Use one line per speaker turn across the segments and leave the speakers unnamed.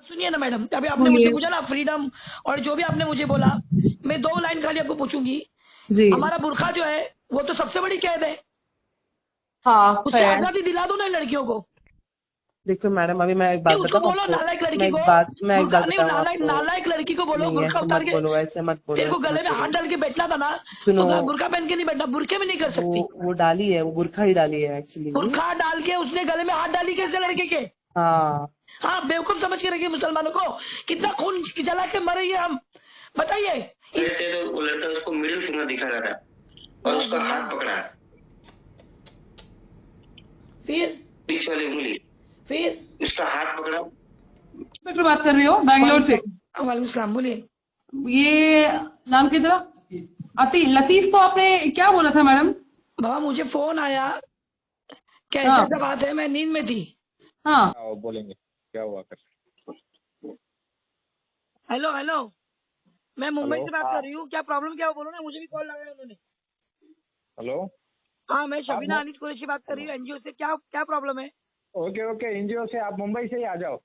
सुनिए ना मैडम, अभी आपने मुझे पूछा ना फ्रीडम और जो भी आपने मुझे बोला, मैं 2 लाइन खाली आपको पूछूंगी।
जी
हमारा बुर्खा जो है वो तो सबसे बड़ी कैद है,
हाँ
उससे
है।
आजादी दिला दो ना लड़कियों को।
देखो मैडम, अभी मैं एक बात
नहीं उसको
बताऊं
बोलो
आपको।
नालायक
मैं
लड़की
एक
को
बात मैं एक
बुर्खा
बात
नहीं,
बताऊं
नालायक
आपको।
नालायक लड़की को बोलो
नहीं,
बुर्खा
ऐसे
उतार
मत
के।
बोलो, ऐसे मत बोलो,
तेरे को
ऐसे
गले
मत
में हाथ
बोलो।
डाल के बैठना था ना,
सुनो,
तो बुर्खा पहन के नहीं बैठना, बुर्के में नहीं कर सकती।
वो डाली है, वो बुरखा ही डाली है एक्चुअली।
बुर्खा डाल के उसने गले में हाथ डाली कैसे लड़के के?
हाँ
हाँ बेवकूफ समझ के रखिए मुसलमानों को, कितना खून जला के मरे ये हम, बताइए।
तो वो लड़का उसको मिडिल फिंगर दिखा रहा था और उसका हाथ पकड़ा,
फिर
बीच वाली उंगली,
फिर
उसका हाथ पकड़ा।
इंस्पेक्टर बात कर रही हो बैंगलोर से?
वालेकुम सलाम, बोलिए।
ये नाम की तरह लतीफ को आपने क्या बोला था मैडम?
बाबा मुझे फोन आया, कैसे
हाँ
ऐसा बात है, मैं नींद में थी।
हाँ
आओ बोलेंगे क्या हुआ कर।
हेलो हेलो, मैं मुंबई
हेलो,
से बात
हाँ।
कर रही हूँ, क्या प्रॉब्लम क्या हो बोलो ना, मुझे भी कॉल लगाया उन्होंने।
हेलो,
हाँ मैं शबीना
आप-
अनिस कुरैशी बात कर रही हूँ एनजीओ से, क्या क्या प्रॉब्लम है?
ओके ओके, एनजीओ से आप मुंबई से ही आ जाओ।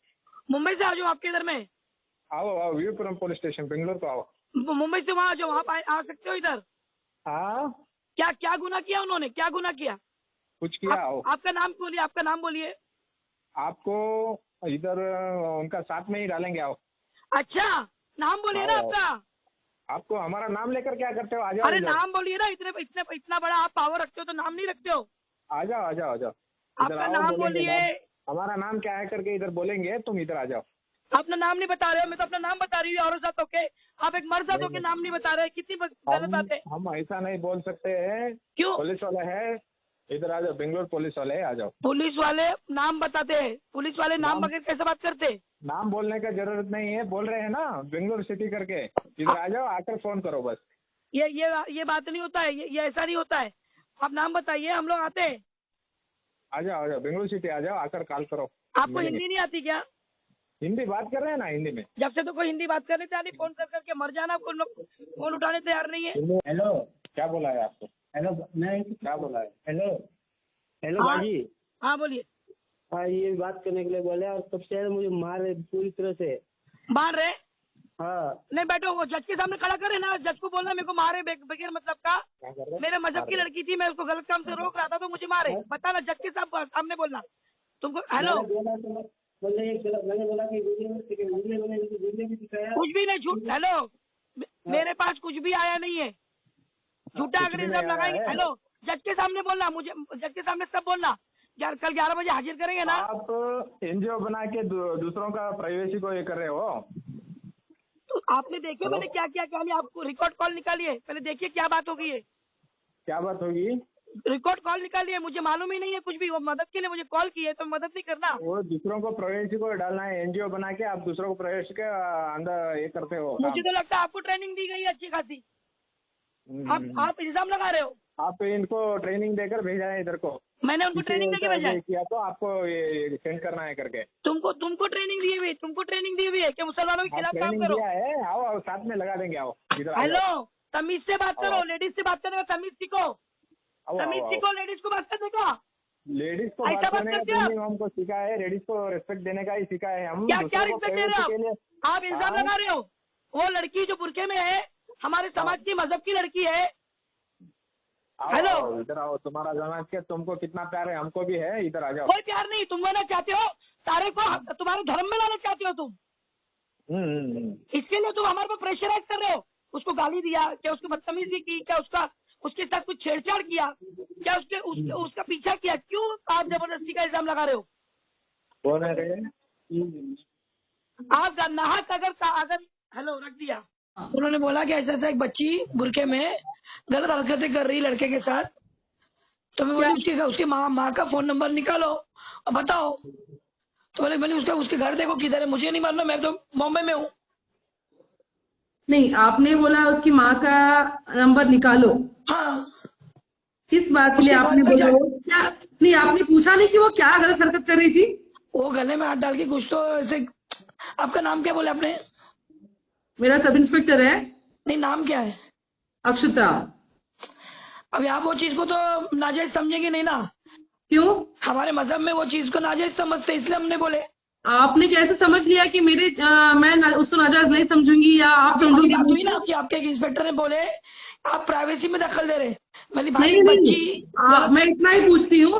मुंबई से आ जाओ, आपके इधर में
आओ आओ, वीरपुरम पुलिस स्टेशन बेंगलोर को आओ।
मुंबई से वहाँ आ जाओ, वहाँ आ सकते हो इधर।
हाँ,
क्या क्या गुनाह किया उन्होंने, क्या गुनाह किया?
कुछ किया आओ।
आपका नाम बोलिए, आपका नाम बोलिए।
आपको इधर उनका साथ में ही डालेंगे, आओ।
अच्छा नाम बोलिए ना
आओ, आओ।
आपका।
आपको हमारा नाम लेकर क्या करते हो, आ जाओ
अरे
इधर।
नाम बोलिए ना, इतने इतने इतना बड़ा आप पावर रखते हो तो नाम नहीं रखते हो?
आ जाओ आ जाओ आ जाओ, इधर
आपका
आओ,
नाम
बोलेंगे
बोलिए।
बात। हमारा नाम क्या है करके इधर बोलेंगे, तुम इधर आ जाओ।
अपना नाम नहीं बता रहे हो, मैं तो अपना नाम बता रही हूँ औरत जात होके, आप एक मर्द जात होके नाम नहीं बता रहे, कितनी गलत बात है।
हम ऐसा नहीं बोल सकते हैं।
क्यों?
पुलिस वाले है, इधर आ जाओ, बेंगलोर पुलिस वाले है, आ जाओ।
पुलिस वाले नाम बताते हैं, पुलिस वाले नाम बगैर कैसे बात करते?
नाम बोलने का जरूरत नहीं है, बोल रहे हैं ना बेंगलोर सिटी करके। इधर आ जाओ, आकर फोन करो बस।
ये बात नहीं होता है, ये ऐसा नहीं होता है। आप नाम बताइए, हम लोग आते हैं।
आ जाओ बेंगलोर सिटी आ जाओ, आकर कॉल करो।
आपको
मिलेंगे।
हिंदी नहीं आती क्या?
हिंदी बात कर रहे हैं ना, हिंदी में।
जब से तो कोई हिंदी बात करने तैयार नहीं, फोन कर करके मर जाना, फोन उठाने तैयार नहीं है।
हेलो, क्या बोला है आपको? हेलो, नहीं क्या बोला है? हेलो हेलो
हाँ।
बाजी।
हाँ बोलिए।
हाँ, ये बात करने के लिए बोले और सबसे ज्यादा मुझे मार रहे पूरी तरह से।
मार रहे?
हाँ,
नहीं बैठो, वो जज के सामने खड़ा करे ना, जज को बोलना मेरे को मारे बगैर मतलब का।
क्या कर रहे?
मेरे मजहब की लड़की थी, मैं उसको गलत काम से रोक रहा था तो मुझे मारे, बताना जज के सामने बोलना तुमको। हेलो,
मैंने बोला तो बोले ये गलत, मैंने बोला कि वीडियो में दिखाया।
कुछ भी नहीं झूठ। हेलो, मेरे पास कुछ भी आया नहीं है, झूठा
कुछ
अगर
भी
इल्जाम
नहीं आया
लगाएंगे।
है।
हेलो, जज के सामने बोलना, मुझे जज के सामने सब बोलना। यार कल 11 बजे हाजिर करेंगे ना।
आप एनजीओ बना के दूसरों का प्राइवेसी को ये कर रहे हो।
तो आपने देखिए मैंने क्या क्या कहा, आपको रिकॉर्ड कॉल निकालिए, पहले देखिए क्या बात हो गई है।
क्या बात होगी?
रिकॉर्ड कॉल निकालिए, मुझे मालूम ही नहीं है कुछ भी, वो मदद के लिए मुझे कॉल की है तो मदद नहीं करना।
वो दूसरों को प्राइवेसी को डालना है, एनजीओ बना के आप दूसरों को प्राइवेसी के अंदर ये करते हो।
मुझे तो लगता है आपको ट्रेनिंग दी गई है अच्छी खासी, आप इल्जाम लगा रहे हो।
आप इनको ट्रेनिंग देकर भेजा है इधर को।
मैंने उनको ट्रेनिंग देके भेजा है।
किया तो आपको ये सेंड करना है करके।
तुमको ट्रेनिंग दी हुई, तुमको ट्रेनिंग दी हुई है कि मुसलमानों के खिलाफ काम
ट्रेनिंग
करो।
दिया है, आओ आओ साथ में लगा देंगे, आओ इधर आ जाओ।
हेलो, तमीज से बात करो,
आओ।
लेडीज से बात करने का तमीज सीखो,
आओ,
तमीज
आओ,
सीखो, लेडीज को बात करने का।
लेडीज को
ऐसा
बात
बात
करने का
करते हो आप?
ट्रेनिंग हमको सिखा है, लेडीज को रिस्पेक्ट देने का ही सिखा है हम।
क्या क्या
दूसरों को
रिस्पेक्ट दे रहे
privacy के
हो
लिए।
आप इल्जाम
हाँ?
लगा रहे हो। वो लड़की जो बुरके में है हमारे समाज की मजहब की लड़की है।
आओ,
हेलो।
आओ, इधर आओ, तुम्हारा जमात के तुमको कितना प्यार है, हमको भी है, इधर आ जाओ।
कोई प्यार नहीं, तुम लेना चाहते हो, सारे को तुम्हारे धर्म में लाना चाहते हो तुम, इसके लिए तुम हमारे पर प्रेशराइज कर रहे हो। उसको गाली दिया क्या, उसको बदतमीजी की क्या, उसके साथ कुछ छेड़छाड़ किया क्या, उसका पीछा किया, क्यों आप जबरदस्ती का इल्जाम लगा रहे हो?
कौन है रे?
आप नाहक अगर हेलो रख दिया। उन्होंने बोला कि ऐसा ऐसा एक बच्ची बुरके में गलत हरकतें कर रही लड़के के साथ, तो मैं बोली उसकी माँ का फोन नंबर निकालो और बताओ। तो बोले उसके घर देखो किधर है, मुझे नहीं मालूम, मैं तो बॉम्बे में हूँ।
नहीं, आपने बोला उसकी माँ का नंबर निकालो,
हाँ
किस बात के लिए
उसके
आपने
घर पे
बोला? वो क्या नहीं, आपने पूछा नहीं कि वो क्या गलत हरकत कर रही थी?
वो गले में हाथ डाल के कुछ तो ऐसे। आपका नाम क्या बोले आपने?
मेरा सब इंस्पेक्टर है
नहीं नाम क्या है?
अक्षता।
अभी आप वो चीज को तो नाजायज समझेंगे नहीं ना,
क्यों?
हमारे मजहब में वो चीज को नाजायज समझते, इसलिए हमने बोले।
आपने कैसे समझ लिया कि मैं उसको नाजायज नहीं समझूंगी या आप
बात
समझोगे?
हुई ना आपकी, आपके एक इंस्पेक्टर ने बोले आप प्राइवेसी में दखल दे रहे। मैंने भाई
नहीं नहीं,
बच्ची
मैं इतना ही पूछती हूँ,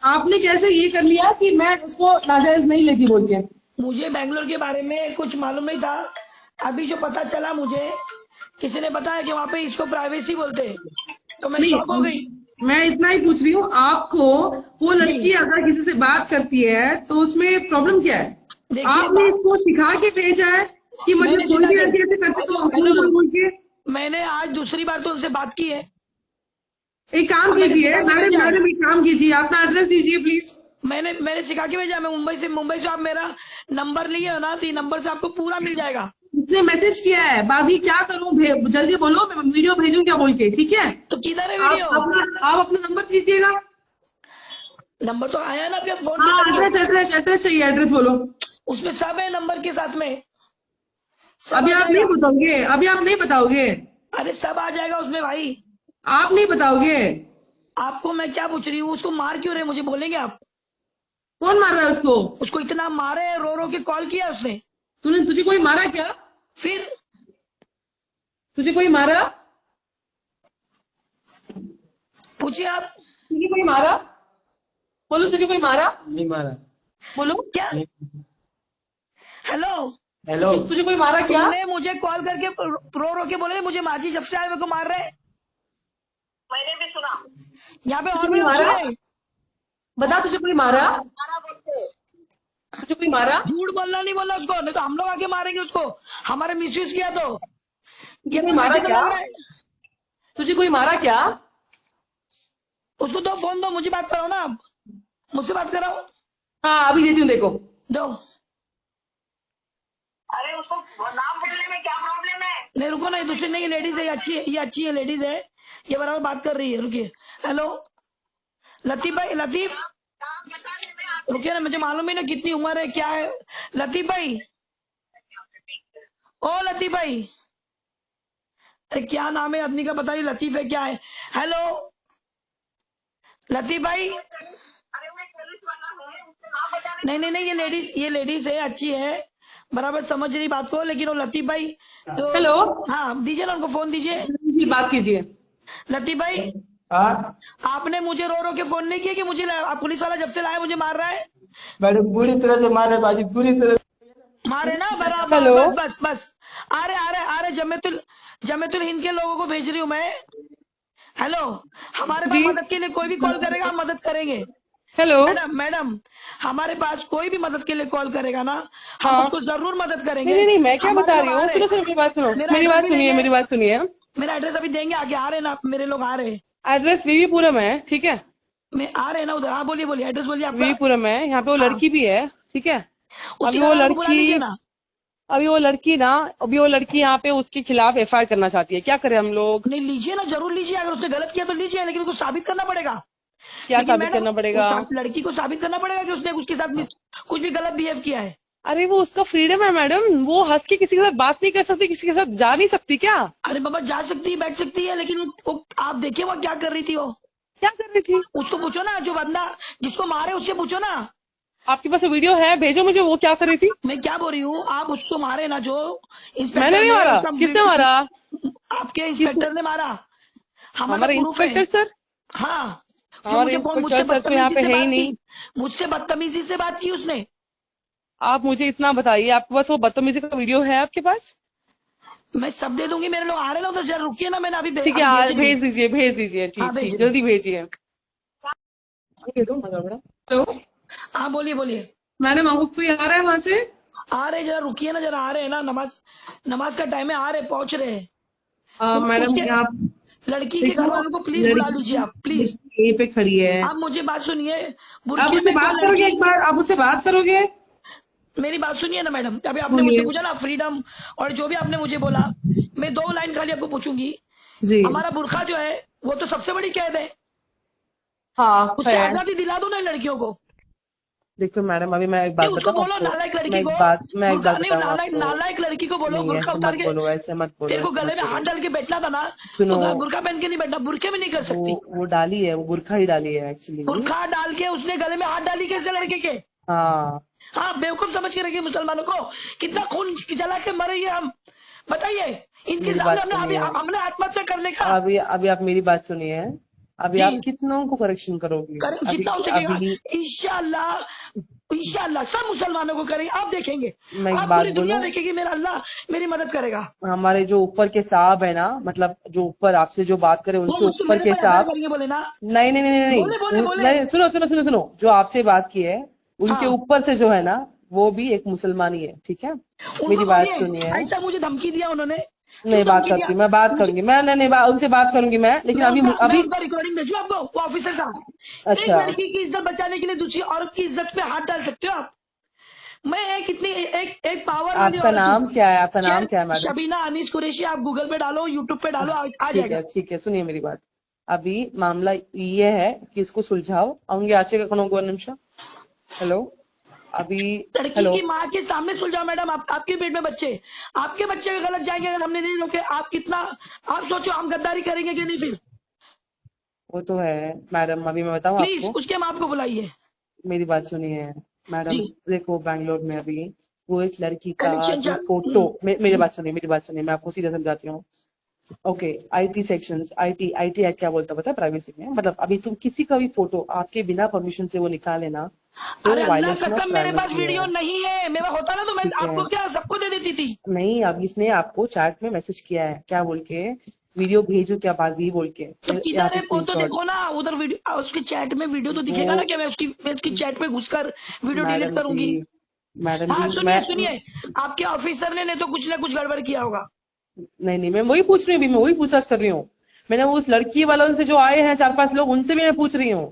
आपने कैसे ये कर लिया कि मैं उसको नाजायज नहीं लेती बोल के?
मुझे बैंगलोर के बारे में कुछ मालूम नहीं था। अभी जो पता चला मुझे, किसी ने बताया कि वहाँ पे इसको प्राइवेसी बोलते हैं, तो मैं शॉक हो गई।
मैं इतना ही पूछ रही हूँ, आपको वो लड़की अगर किसी से बात करती है तो उसमें प्रॉब्लम क्या है?
देखिए
आपने इसको सिखा के भेजा है कि मतलब
मैंने
कोई भी
सिखा के-
ऐसे करते तो
हेलो,
बोल के?
मैंने आज दूसरी बार तो उनसे बात की है।
एक काम
मैंने
कीजिए
सिखा के
मैडम,
भेजा है।
मैडम एक काम कीजिए, अपना एड्रेस दीजिए प्लीज।
मैंने सिखा के भेजा। मैं मुंबई से आप मेरा नंबर लिए हो ना, तो ये नंबर से आपको पूरा मिल जाएगा।
उसने मैसेज किया है, बादी क्या करूं, जल्दी बोलो, मैं वीडियो भेजूं क्या बोल के, ठीक है?
तो किधर है
आप
वीडियो?
आप अपना नंबर दीजिएगा।
नंबर तो आया ना आपके फोन
हाँ,
पे,
एड्रेस चाहिए, एड्रेस बोलो।
उसमें सब है नंबर के साथ में, सब
अभी
आ
आप नहीं
जाएगा।
बताओगे? अभी आप नहीं बताओगे?
अरे सब आ जाएगा उसमें भाई।
आप नहीं बताओगे?
आपको मैं क्या पूछ रही हूँ, उसको मार क्यों रहे मुझे बोलेंगे आप?
कौन मार रहा है उसको?
उसको इतना मारे, रो रो के कॉल किया उसने।
तुझे कोई मारा क्या?
फिर
तुझे कोई मारा?
पूछिए आप।
तुझे कोई मारा? बोलो, तुझे कोई मारा?
नहीं मारा।
बोलो,
क्या? हेलो,
हेलो,
तुझे कोई मारा क्या?
तुमने मुझे कॉल करके रो रो के बोले मुझे माजी जब से आए मेरे को मार रहे।
मैंने भी सुना।
यहाँ पे और
तुझे
भी
कोई
लोग
मारा?
सुने।
बता, तुझे कोई मारा?
मारा बोलते।
तुझे कोई मारा?
झूठ बोलना नहीं बोला उसको, नहीं तो हम लोग आके मारेंगे उसको, हमारे मिसयूज किया तो।
तुझे कोई मारा क्या? तुझे कोई मारा क्या?
उसको दो फोन, दो मुझे बात कराओ ना आप, मुझसे बात कराओ,
हाँ, अभी देती हूँ, देखो।
दो।
अरे उसको नाम बोलने में क्या प्रॉब्लम है?
नहीं रुको ना, ये दूसरी नहीं, लेडीज है, ये अच्छी है, ये अच्छी है, लेडीज है, ये बराबर बात कर रही है। रुकिए, हेलो लतीफ भाई, लतीफ
नाम बताने में आप
रुकिए ना, मुझे मालूम ही ना कितनी उम्र है क्या है। लतीफ भाई, ओ लतीफ भाई, अरे क्या नाम है आदमी का बताइए, लतीफ है क्या है? हेलो लतीफ भाई,
अरे वो पुलिस वाला है, उसको नाम बताने
नहीं, ये लेडीज है, अच्छी है, बराबर समझ रही बात को, लेकिन वो लतीफ भाई तो
हेलो,
हाँ दीजिए ना उनको फोन दीजिए।
जी, बात कीजिए।
लतीफ भाई,
हाँ
आपने मुझे रो रो के फोन नहीं किया कि मुझे पुलिस वाला जब से लाया मुझे मार रहा है?
मैडम पूरी तरह से मारे बाजी, पूरी तरह से।
मारे ना बराबर।
हेलो।
बस आ रहे जमेतुल हिंद के लोगों को भेज रही हूँ मैं। हेलो, हमारे पास
जी।
मदद के लिए कोई भी कॉल करेगा हम मदद करेंगे।
हेलो।
मैडम हमारे पास कोई भी मदद के लिए कॉल करेगा ना, हम
हाँ।
उसको जरूर मदद करेंगे।
नहीं, मैं क्या
हमारे
बता
लोग
रही
आ
हूँ,
रहे हैं।
सुनो, मेरी बात सुनो,
मेरा
मेरी
एड्रेस
बात
भी
सुनिए,
देंगे।
मेरी बात सुनिए।
मेरा एड्रेस अभी देंगे, आगे आ रहे हैं ना मेरे लोग आ रहे हैं।
एड्रेस वीवीपुरम है, ठीक है?
मैं आ रहे हैं ना उधर। हाँ बोलिए एड्रेस बोलिए आपका।
वीवीपुरम है, यहाँ पे वो
हाँ।
लड़की भी है, ठीक है?
उसके
अभी वो
घर को बुला लीजिए
लड़की
ना।
अभी वो लड़की यहाँ पे उसके खिलाफ एफआईआर करना चाहती है, क्या करें हम लोग?
नहीं लीजिए ना, जरूर लीजिए, अगर उसने गलत किया तो लीजिए, लेकिन उसको साबित करना पड़ेगा।
क्या
लेकिन
साबित
मैडम,
करना पड़ेगा?
उस लड़की को साबित करना पड़ेगा कि उसने उसके साथ कुछ भी गलत बिहेव किया है।
अरे वो उसका फ्रीडम है मैडम, वो हंस के किसी के साथ बात नहीं कर सकती, किसी के साथ जा नहीं सकती क्या?
अरे बाबा जा सकती है, बैठ सकती है, लेकिन वो आप देखिए वो क्या कर रही थी। वो
क्या कर रही थी?
उसको पूछो ना, जो बंदा जिसको मारे उससे पूछो ना।
आपके पास वीडियो है, भेजो मुझे, वो क्या कर रही थी?
मैं क्या बोल रही हूँ, आप उसको मारे ना, जो
मैंने नहीं मारा। किसने मारा?
आपके इंस्पेक्टर ने मारा।
हमारा इंस्पेक्टर सर?
हाँ, जो
हमारे
मुझे
इंस्पेक्टर सर तो यहाँ पे है ही नहीं।
मुझसे बदतमीजी से बात की उसने।
आप मुझे इतना बताइए, आपके पास वो बदतमीजी का वीडियो है आपके पास?
मैं सब दे दूंगी, मेरे लोग आ रहे ना उधर, जरा रुकिए ना, मैंने अभी
ठीक है, भेज दीजिए,
हाँ, भेज
ठीक, जल्दी भेजिए। हेलो,
हाँ बोलिए।
मैडम आपको कोई आ रहा है वहां से?
आ रहे, जरा रुकिए ना, जरा आ रहे हैं ना, नमाज का टाइम है, आ रहे, पहुंच रहे हैं।
मैडम
उसके-
आप
लड़की के घर वालों को प्लीज बुला लीजिए आप, प्लीज।
यहीं पे खड़ी है,
आप मुझे बात सुनिए।
आप
बुरके
उससे
में जो
बात करोगे? एक बार आप उससे बात करोगे?
मेरी बात सुनिए ना मैडम, अभी आपने
सुनिए।
मुझे पूछा ना फ्रीडम और जो भी आपने मुझे बोला, मैं 2 लाइन खाली आपको पूछूंगी।
जी,
हमारा बुरखा जो है वो तो सबसे बड़ी कैद है,
हाँ
उससे
है।
आजादी दिला दो ना इन लड़कियों को।
देखो मैडम, अभी मैं एक बात
उसको
बताऊं
बोलो
आपको?
नालायक लड़की
मैं एक
को,
बात
बुरखा नहीं,
बताऊं
नालायक
आपको?
लड़की को बोलो
नहीं,
बुरखा
ऐसे
उतार
मत
के
बोलो, ऐसे मत बोलो,
तेरे को
ऐसे
गले
मत
में हाथ
बोलो।
डाल के बैठना था ना,
सुनो,
तो बुरखा पहन के नहीं बैठना, बुरखे में नहीं कर सकती।
वो डाली है, वो बुरखा ही डाली है एक्चुअली।
बुरखा डाल के उसने गले में हाथ डाली कैसे लड़के के?
हाँ,
हाँ, बेवकूफ समझ के रखिए मुसलमानों को। कितना खून जला के मरे ये हम, बताइए। इनके
मेरी बात
सामने
सुनिए,
हमने आत्महत्या करने का।
अभी आप मेरी बात सुनिए। अभी आप
जी,
कितनों को करेक्शन करोगे?
जितना हो सकेगा
अभी
इंशाअल्लाह, इंशाअल्लाह सब मुसलमानों को करेंगे, आप देखेंगे।
मैं एक
आप
बात
पूरी दुनिया
बोलूं,
देखेगी, मेरा अल्लाह मेरी मदद करेगा।
हमारे जो ऊपर के साहब है ना, मतलब जो ऊपर आपसे जो बात करे
वो
उनसे
मुझसे
ऊपर
मेरे
के
पर एफआईआर
साहब,
करेंगे बोले ना।
नहीं नहीं नहीं नहीं
बोले बोले
नहीं
बोले।
नहीं, सुनो सुनो सुनो सुनो, जो आपसे बात की है उनके
हाँ,
ऊपर से जो है ना, वो भी एक मुसलमान ही है, ठीक है?
उनको
मेरी बात
बोलिए
सुनिए।
ऐसा मुझे धमकी दिया उन्होंने। क्यों
नहीं, बात
धमकी दिया?
करती मैं बात करूंगी मैं, नहीं नहीं, उनसे बात करूंगी मैं, लेकिन
मैं
अभी
मैं
अभी
उनका रिकॉर्डिंग भेजू आपको, वो ऑफिसर का। एक
अच्छा,
लड़की की इज्जत बचाने के लिए दूसरी औरत की इज्जत पे हाथ डाल सकते हो आप? मैं एक इतनी एक पावर वाली
आपका
औरत हूँ।
नाम क्या है? आपका
क्या?
नाम क्या है मैडम?
शबीना अनीस कुरैशी, आप गूगल पे डालो, यूट्यूब पे डालो, आ
ठीक
जाएगा।
है ठीक है, सुनिए मेरी बात। अभी मामला ये है कि इसको सुलझाओ। अवंगे आचे का कोनो निमिष। हेलो, अभी
लड़की
हेलो,
की माँ के सामने सुलझाओ मैडम। आपके पेट में बच्चे, आपके बच्चे का गलत जाएंगे अगर हमने नहीं रोके। आप कितना, आप सोचो हम गद्दारी करेंगे कि नहीं? फिर
वो तो है मैडम, अभी मैं बताऊं
प्लीज
आपको,
उसके माँ को बुलाइए।
मेरी बात सुनिए
जी,
मैडम। देखो बैंगलोर में अभी वो एक लड़की का
कनेक्शन
जो फोटो, मेरी बात सुनिए, मेरी बात सुनिए, मैं आपको सीधा समझाती हूँ। Okay, IT sections, IT act क्या बोलता है पता है? प्राइवेसी में, मतलब अभी तुम किसी का भी फोटो आपके बिना परमिशन से वो निकाले ना, तो
अरे अल्लाह
वायलेशन ऑफ
कसम मेरे पास
प्राइवेसी
वीडियो
है।
नहीं है, मेरा होता ना तो मैं
ठीक है,
आपको क्या सबको दे देती थी।
नहीं, अब इसने आपको चैट में मैसेज किया है, क्या बोल के? वीडियो भेजो क्या बाजी बोल के,
तो
यहाँ
किधर
पे
है वो तो
स्क्रीनशॉट।
देखो ना, उधर वीडियो, उसके चैट में वीडियो तो
वो
दिखेगा ना कि मैं उसकी चैट में घुसकर वीडियो डिलीट
मैडम जी,
करूंगी।
मैडम
हाँ
जी
सुनिए
मैं,
सुनिए, आपके ऑफिसर ने नहीं तो कुछ ना कुछ गड़बड़ किया होगा।
नहीं नहीं, मैं वही पूछ रही हूँ, अभी मैं वही पूछताछ कर रही हूँ। मैंने उस लड़की वालों से जो आए हैं 4-5 लोग, उनसे भी मैं पूछ रही हूँ,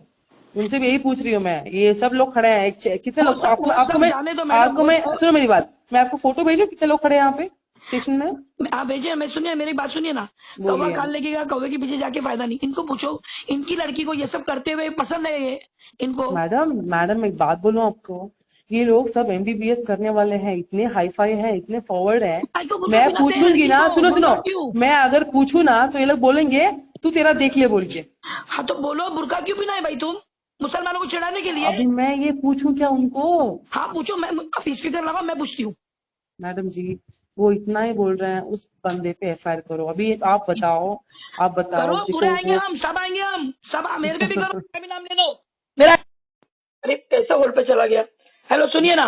उनसे भी यही पूछ रही हूँ मैं। ये सब लोग खड़े हैं, कितने लोग आपको
वो
आपको
सब
मैं
जाने दो मैडम,
आपको मैं सुनो मेरी बात, मैं आपको फोटो भेजूं कितने लोग खड़े हैं यहाँ पे स्टेशन में?
आप भेजिए। मैं सुनिए, मेरी बात सुनिए ना। कौवा
बोलिए
कान लगेगा, कौवे के पीछे जाके फायदा नहीं। इनको पूछो, इनकी लड़की को ये सब करते हुए पसंद है ये इनको?
मैडम। मैडम एक बात बोलूं आपको, ये लोग सब एमबीबीएस करने वाले हैं, इतने हाई फाई हैं, इतने फॉरवर्ड हैं।
भाई तो बुर्का
मैं
पहनाते हैं
पूछूंगी
लड़की
ना,
को,
सुनो सुनो,
बुर्का क्यों?
मैं अगर पूछूं ना तो ये लोग बोलेंगे तू तेरा देख ले बोल के।
हाँ तो बोलो, बुर्का क्यों पहना है भाई तुम? मुसलमानों को चिढ़ाने के लिए?
अभी मैं ये पूछूं क्या उनको?
हाँ पूछो, मैं स्पीकर लगाओ, मैं पूछती हूँ।
मैडम जी, वो इतना ही बोल रहे हैं, उस बंदे पे एफआईआर करो। अभी आप बताओ, आप बताओ,
करो, पूरे
देखो
आएंगे
वो
हम, सब आएंगे हम, सब मेरे पे भी करो, मेरा भी नाम ले लो मेरा। अरे कैसा होल्ड पे चला गया। हेलो सुनिए ना,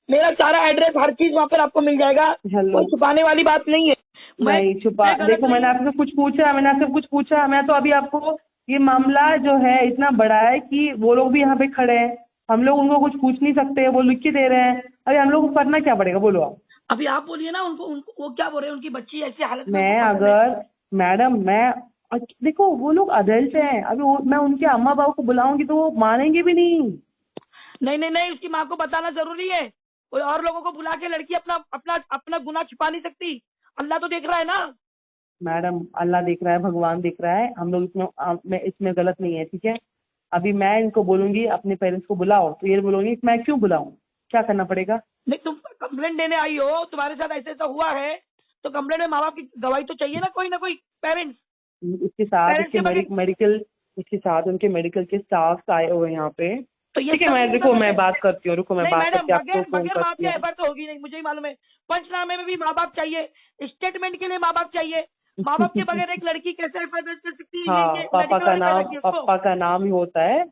मेरा सारा एड्रेस हर चीज वहाँ पर आपको मिल जाएगा।
हेलो,
कोई छुपाने वाली बात नहीं है।
नहीं छुपा,
मैं गलत
देखो
नहीं
मैंने
हूँ।
आपसे कुछ पूछा, मैंने आपसे कुछ पूछा, मैं तो अभी आपको, ये मामला जो है इतना बड़ा है कि वो लोग भी यहाँ पे खड़े हैं, हम लोग उनको कुछ पूछ नहीं सकते, वो लिख के दे रहे हैं। अरे हम लोग को करना क्या पड़ेगा बोलो आप?
अभी आप बोलिए ना उनको वो क्या बोल रहे हैं, उनकी बच्ची ऐसी हालत में
मैं
उनको पसंद है।
अगर, मैडम देखो वो लोग अडल्ट हैं, अभी मैं उनके अम्मा बाबू को बुलाऊंगी तो वो मानेंगे भी नहीं।
नहीं नहीं नहीं, उसकी माँ को बताना जरूरी है। कोई और लोगों को बुला के लड़की अपना अपना अपना गुनाह छिपा नहीं सकती। अल्लाह तो देख रहा है ना।
मैडम अल्लाह देख रहा है, भगवान देख रहा है, हम लोग मैं इसमें गलत नहीं है, ठीक है? अभी मैं इनको बोलूंगी अपने पेरेंट्स को बुलाओ, तो ये बोलोगी मैं क्यों बुलाऊं, क्या करना पड़ेगा?
नहीं, तुम कंप्लेंट देने आई हो, तुम्हारे साथ ऐसे ऐसा हुआ है, तो कंप्लेंट में माँ बाप की गवाही तो चाहिए ना कोई पेरेंट्स।
इसके साथ
पेरेंट्स के बगैर
मेडिकल, इसके साथ उनके मेडिकल के स्टाफ आए हुए हैं यहाँ पे।
तो ये
ठीक है,
सब
मैं
नहीं
देखो
करना
मैं
चाहिए।
बात करती हूँ, रुको मैं
नहीं
बात
मैडम,
करके आपको
बगैर
फोन
बगैर माँ बाप
करती
के
हूँ।
एफआईआर तो होगी नहीं, मुझे ही मालूम है। पंचनामे में भी माँ बाप चाहिए, स्टेटमेंट के लिए माँ बाप चाहिए। माँ बाप के बगैर एक लड़की कैसे एफआईआर दर्ज कर सकती है?
हाँ,
ये लड़की वाले पैदा किए उसको।
पापा का नाम ही होता है,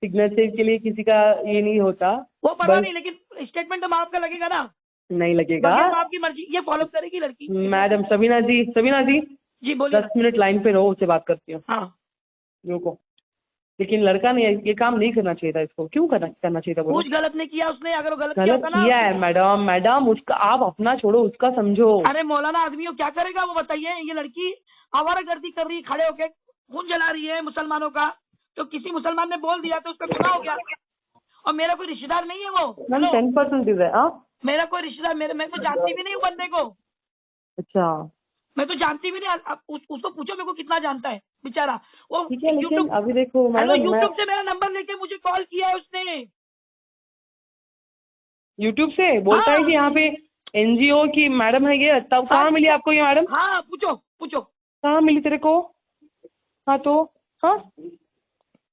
सिग्नेचर के लिए किसी का ये नहीं होता।
वो परवाह
बस
नहीं, लेकिन स्टेटमेंट तो माँ बाप का लगेगा ना।
नहीं लगेगा।
बगैर माँ बाप की मर्जी ये फॉलो करेगी लड़की?
मैडम सबीना जी
जी बोलिए
10 मिनट लाइन पे रहो, उससे बात करती हूँ,
ना। हाँ,
रुको। लेकिन लड़का ने ये काम नहीं करना चाहिए था, इसको क्यों करना चाहिए था बोलो?
कुछ गलत नहीं किया उसने, अगर वो गलत किया
गलत
होता ना।
किया है मैडम उसका, आप अपना छोड़ो, उसका समझो।
अरे मौलाना आदमी हो, क्या करेगा वो बताइए? ये लड़की आवारागर्दी कर रही है, खड़े होके खून जला रही है मुसलमानों का, तो किसी मुसलमान ने बोल दिया तो उसका गुनाह हो गया। और मेरा कोई रिश्तेदार नहीं है वो।
मैम 10% दे रहे हैं।
मेरा कोई रिश्तेदार, मैं तो जानती भी नहीं हूँ बंदे को।
अच्छा
मैं तो जानती भी नहीं। उसको पूछो मेरे को कितना जानता है बेचारा वो।
ठीक है, लेकिन
यूट्यूब,
अभी देखो
हेलो,
मैडम, मैं
यूट्यूब से मेरा नंबर लेके मुझे कॉल किया है उसने।
यूट्यूब से बोलता है
हाँ।
कि यहाँ पे एनजीओ की मैडम है ये, तब कहाँ मिली आपको ये मैडम?
हाँ पूछो।
कहाँ मिली तेरे को? हाँ तो, हाँ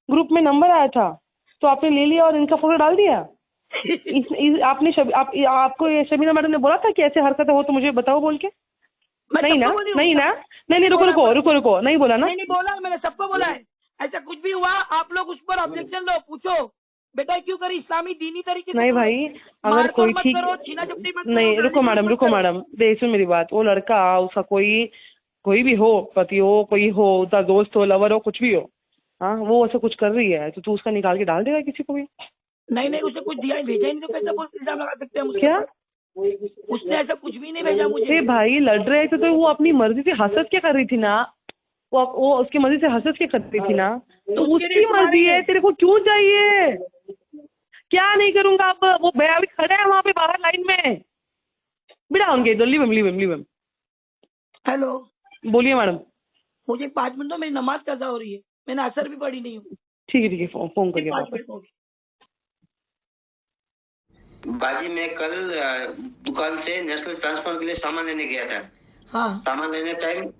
ग्रुप में नंबर आया था तो आपने ले लिया और इनका फोटो डाल दिया? आपको ये शबीना मैडम ने बोला था कि ऐसे हरकतें हो तो मुझे बताओ बोल के?
मैं
नहीं
सबको
ना,
बोली हूँ।
नहीं ना, नहीं रुको, नहीं बोला ना?
नहीं बोला, मैंने सबको बोला है। ऐसा कुछ भी हुआ आप लोग उस पर ऑब्जेक्शन लो, पूछो बेटा क्यों करी, इस्लामी दीनी तरीके से
नहीं
करो।
भाई, अगर
मार
कोई
मत
ठीक
करो, छीना झपटी मत करो,
नहीं,
गाली
रुको
गलौज मत करो।
मैडम, सुन मेरी बात। वो लड़का, उसका कोई भी हो, पति हो, कोई हो, उसका दोस्त हो, लवर हो, कुछ भी हो, हाँ, वो ऐसा कुछ कर रही है तो तू उसका निकाल के डाल देगा किसी को भी?
नहीं उसे कुछ दिया भेजा ही नहीं, तो कैसे बोल इल्जाम लगा सकते हैं मुझे?
क्या?
उसने ऐसा कुछ भी नहीं भेजा मुझे।
अरे भाई, लड़ रहे थे तो वो अपनी मर्जी से हसद क्या कर रही थी ना, वो उसकी मर्जी से हसद क्या कर रही थी ना, तो उसकी मर्जी है, तेरे को क्यों चाहिए? क्या नहीं करूंगा अब, वो भैया अभी खड़े हैं वहाँ पे बाहर लाइन में, बिड़ा उनके इधर, लीव हिम।
हेलो,
बोलिए मैडम।
मुझे 5 मिनट दो, मेरी नमाज कज़ा हो रही है, मैंने असर भी पढ़ी नहीं हूँ।
ठीक है, फोन करिए
5
वापस।
मिनट होगी।
बाजी मैं कल दुकान से नेशनल ट्रांसफर के लिए सामान लेने गया था।
हाँ,
सामान लेने टाइम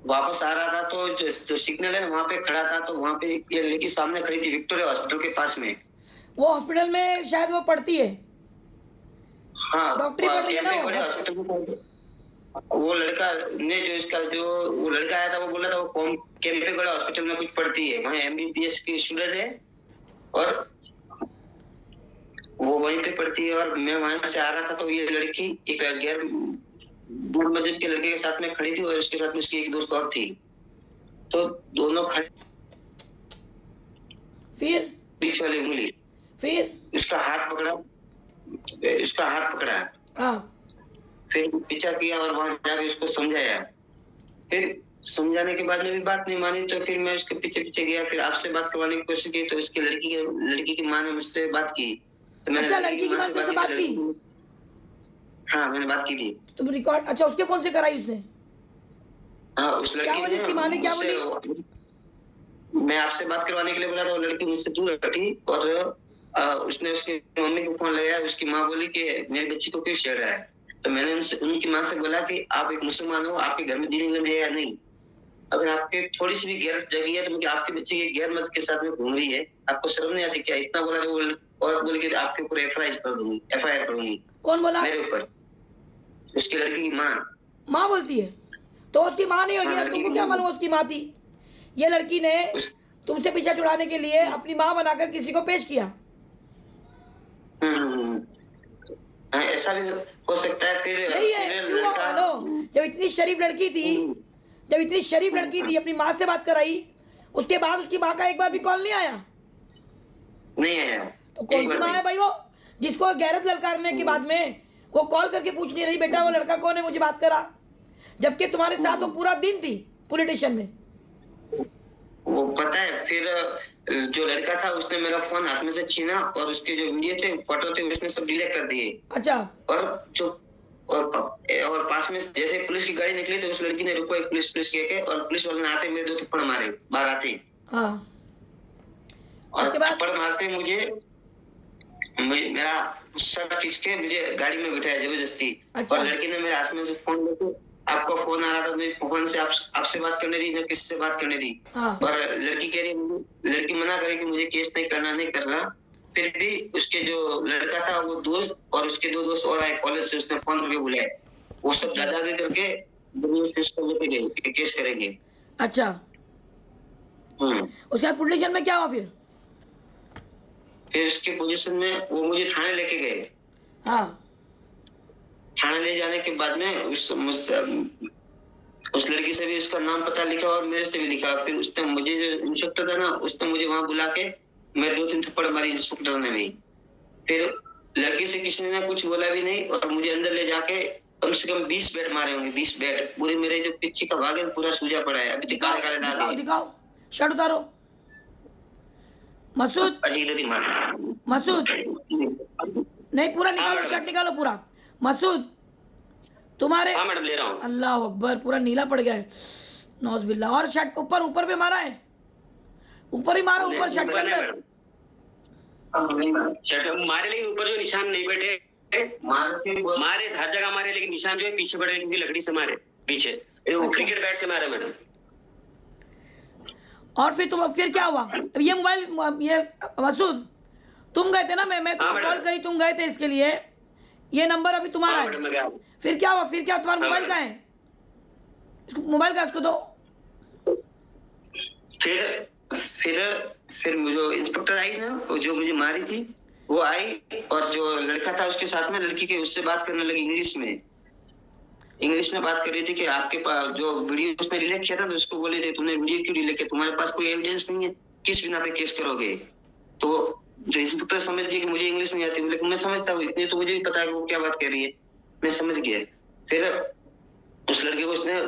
वापस आ रहा था तो जो सिग्नल है वहाँ पे खड़ा था, तो वहाँ पे ये लड़की सामने खड़ी थी विक्टोरिया हॉस्पिटल के पास में।
वो हॉस्पिटल में शायद वो पढ़ती है।
हाँ,
डॉक्टरी पढ़ रही है ना वो?
हॉस्पिटल में। वो लड़का ने जो वो लड़का आया था वो बोला था वो केम्पेगौड़ हॉस्पिटल में कुछ पढ़ती है, वहाँ MBBS की स्टूडेंट है और वो वहीं पे पढ़ती है। और मैं वहां से आ रहा था तो ये लड़की एक गैर दूर मस्जिद के लड़के के साथ में खड़ी थी और उसके साथ में उसकी एक दोस्त और थी, तो दोनों खड़े।
फिर
बीच वाली उंगली,
फिर
उसका हाथ पकड़ा,
हाँ,
फिर पीछा किया और वहां जाके उसको समझाया। फिर समझाने के बाद में भी बात नहीं मानी, तो फिर मैं उसके पीछे गया, फिर आपसे बात करवाने की कोशिश की तो उसकी लड़की की माँ ने मुझसे बात की। तो मैंने
अच्छा, लड़की की माँ से तुमसे बात की?
हाँ, मैंने बात की थी।
तुम रिकॉर्ड, अच्छा उसके फोन से कराई उसने?
हाँ, उस
क्या बोली उसकी माँ ने, क्या बोली?
मैं आपसे बात करवाने के लिए बोला था, वो लड़की मुझसे दूर हटी और उसने उसकी मम्मी को फोन लगाया। उसकी माँ बोली कि मेरी बच्ची को क्यों छेड़ रहा है। तो मैंने उनकी माँ से बोला कि आप एक मुसलमान हो, आपके घर में दीन इल्म है या नहीं? अगर आपके थोड़ी सी भी गैरत जगी है तो मुझे आपके बच्चे की गैर मत के साथ में घूम रही है, आपको शर्म नहीं आती क्या? इतना बोला तो और बोल के आपके ऊपर FIR करूंगी।
कौन बोला?
मेरे ऊपर, उसकी लड़की की
माँ बोलती है? तो उसकी माँ नहीं होगी ना, तुमको क्या मालूम उसकी माँ थी? ये लड़की ने तुमसे पीछा छुड़ाने के लिए अपनी माँ बनाकर किसी को पेश किया।
ऐसा भी हो सकता है। फिर
यही है, क्यों मानो? जब इतनी शरीफ लड़की थी, अपनी माँ से बात कराई, उसके बाद उसकी माँ का एक बार भी कॉल नहीं आया?
नहीं आया।
तो कौन सी माँ है भाई वो, जिसको गैरत ललकारने के बाद में वो कॉल करके पूछ नहीं रही बेटा वो लड़का कौन है, मुझे बात करा, जबकि तुम्हारे साथ वो पूरा दिन थी पुलिस स्टेशन में।
वो पता है, फिर जो लड़का था उसने मेरा फोन हाथ में से छीना और उसके जो वीडियो थे, फोटो थे, उसने सब डिलीट कर दिए।
अच्छा।
और पास में जैसे पुलिस की गाड़ी निकली तो उस लड़की ने रुको, एक पुलिस कह के, और पुलिस वाले ने आते मेरे 2 थप्पड़ मारे बाहर आते।
हाँ।
और थप्पड़ मारते मेरा सर खींच के मुझे गाड़ी में बिठाया जबरदस्ती।
अच्छा।
और लड़की ने मेरे हाथ में से फोन लेके, आपका फोन आ रहा था, मेरे फोन से आपसे बात करने दी ना किसी से बात करने दी।
हाँ।
और लड़की मना करे कि मुझे केस नहीं करना। फिर भी उसके जो लड़का था वो दोस्त और उसके 2 दोस्त और आए कॉलेज से, उसने फोन करके बुलाया, वो सब दादागिरी करके लेके गए केस करेंगे।
अच्छा। उसके बाद पुलिस स्टेशन में क्या हुआ
फिर उसकी पोजीशन में वो मुझे थाने लेके गए।
हाँ।
थाने ले जाने के बाद में उस लड़की से भी उसका नाम पता लिखा और मेरे से भी लिखा। फिर उसने मुझे, जो इंस्पेक्टर था ना, उसने मुझे वहां बुला के मेरे 2-3 थप्पड़ मारी इंस्पेक्टर ने भी। फिर लड़की से किसी ने कुछ बोला भी नहीं और मुझे अंदर ले जाके कम से कम 20 बैट मारे होंगे, 20 बैट। पूरे मेरे जो पीछे का भाग है पूरा सूजा पड़ा है। अभी
दिखाओ शर्ट उतारो। मसूद, मसूद नहीं, पूरा निकालो, शर्ट निकालो पूरा। मसूद तुम्हारे,
हाँ मैडम ले रहा हूँ।
अल्लाह अकबर, पूरा नीला पड़ गया है, नौज बिल्ला। और शर्ट ऊपर पे मारा है, ऊपर ही मारा, ऊपर शर्ट के अंदर
शर्ट मारे, लेकिन ऊपर जो निशान नहीं बैठे। मारे हर जगह मारे, लेकिन निशान जो है पीछे पड़े, क्योंकि लकड़ी से मारे पीछे। क्रिकेट बैट से मारे मैडम।
और फिर क्या हुआ? ये मोबाइल, ये मसूद तुम गए थे ना, मैं तो
हाँ,
कॉल करी, तुम गए थे इसके लिए। ये नंबर अभी तुम्हारा
हाँ,
है।
मैडम, मैं गया।
फिर क्या हुआ? फिर क्या तुम्हारा मोबाइल कहाँ है? मोबाइल का उसको दो।
फिर जो इंस्पेक्टर आई ना, वो जो मुझे मारी थी, वो आई, और जो लड़का था उसके साथ में, लड़की के उससे बात करने लगी इंग्लिश में बात कर रही थी कि आपके पास जो वीडियो उसने डिलीट किया था, तो उसको बोले थे तुमने वीडियो क्यों डिलीट किया, तुम्हारे पास कोई एविडेंस नहीं है, किस बिना पे केस करोगे? तो जो इंस्पेक्टर समझ गया कि मुझे इंग्लिश नहीं आती, लेकिन मैं समझता हूँ इतनी, तो मुझे भी पता है कि वो क्या बात कर रही है, मैं समझ गया। फिर उस लड़के को उसने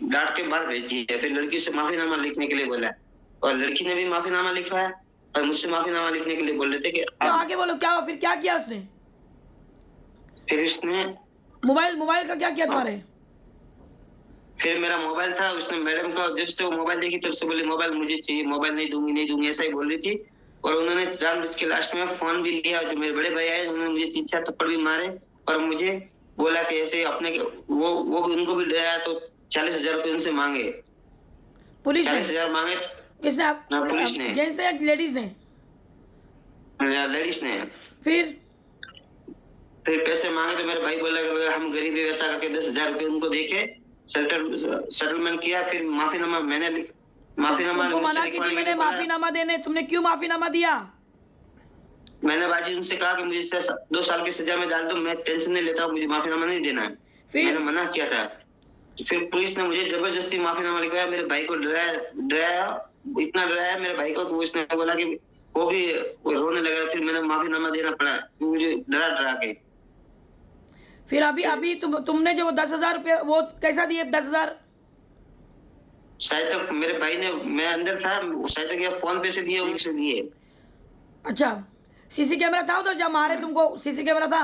डांट के बाहर भेज दिया। फिर लड़की से माफीनामा लिखने के लिए बोला, और लड़की ने भी माफीनामा लिखा है, और मुझसे माफीनामा लिखने के लिए बोल रहे थे कि
तो आगे बोलो क्या हुआ? फिर क्या किया उसने?
फिर उसने
मोबाइल का क्या किया तुम्हारे?
फिर मेरा मोबाइल था, उसने मैडम का जब से वो मोबाइल देखी तब से बोली मोबाइल मुझे चाहिए, मोबाइल नहीं दूंगी, ऐसा ही बोल रही थी। और उन्होंने जानबूझ के लास्ट में फोन भी लिया, जो मेरे बड़े भाई आए उन्होंने मुझे 3-4 थप्पड़ भी मारे, और मुझे बोला कि ऐसे अपने वो उनको भी डराया, तो 40,000 रुपये उनसे मांगे।
पुलिस ने?
40,000 मांगे।
किसने? आप
पुलिस ने।
जेंट्स ने या लेडीज ने?
लेडीज ने।
फिर
पैसे मांगे, तो मेरे भाई बोला कि हम गरीबी वैसा करके 10,000 रुपये उनको देके सेटलमेंट किया। फिर माफीनामा
तुमको मना की थी मैंने माफीनामा देने, तुमने क्यों माफीनामा दिया?
मैंने बाजी उनसे कहा कि मुझे 2 साल की सजा में डाल दो, मैं टेंशन नहीं लेता, मुझे माफीनामा नहीं देना है। मैंने मना किया था। फिर पुलिस ने मुझे जबरदस्ती माफीनामा लिखवाया, मेरे भाई को डराया, इतना डराया मेरे भाई को, तो उसने बोला कि वो भी रोने लगा। फिर मैंने माफीनामा देना पड़ा, मुझे डरा के।
फिर अभी तुमने जो 10,000 रुपये वो कैसा दिए? 10,000
शायद तक मेरे भाई ने, मैं अंदर था, शायद तक या फोन पे से दिए, उनसे दिए।
अच्छा, सीसी कैमरा था उधर जब मारे तुमको? सीसी कैमरा था?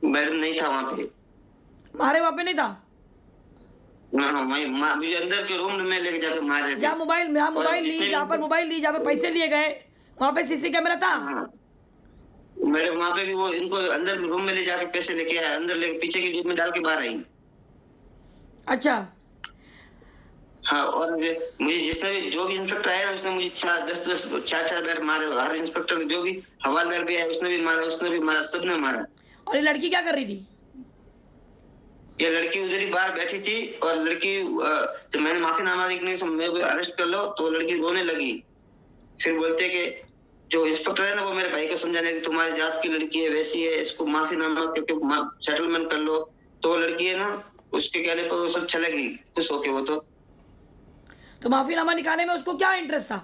मैडम नहीं था वहाँ पे।
मारे वहाँ पे नहीं था?
मुझे अंदर के रूम में लेके जाकर मारे थे।
जहाँ मोबाइल ली, जहाँ पर मोबाइल ली, जहाँ पे पैसे लिए गए, वहाँ पे सीसी कैमरा था?
मैडम वहाँ पे भी वो इनको अंदर रूम में ले जाके पैसे लेके आया, अंदर लेके पीछे की जेब में डाल के बाहर आई।
अच्छा।
हाँ, और मुझे जिसने भी जो भी इंस्पेक्टर आया उसने मुझे 4 बार मारे। हर इंस्पेक्टर जो भी हवालदार भी आया उसने भी मारा, सबने मारा।
और ये लड़की क्या कर रही थी?
ये लड़की उधर ही बाहर बैठी थी, और लड़की जब मैंने माफीनामा लिखने से मेरे को अरेस्ट कर लो, तो लड़की रोने लगी। फिर बोलते कि जो इंस्पेक्टर है ना, वो मेरे भाई को समझाने की तुम्हारी जात की लड़की है, वैसी है, इसको माफीनामा करके सेटलमेंट कर लो। तो वो लड़की है ना, उसके कहने पर वो सब चले गई खुश होके। वो तो
माफीनामा निकालने में उसको क्या इंटरेस्ट था?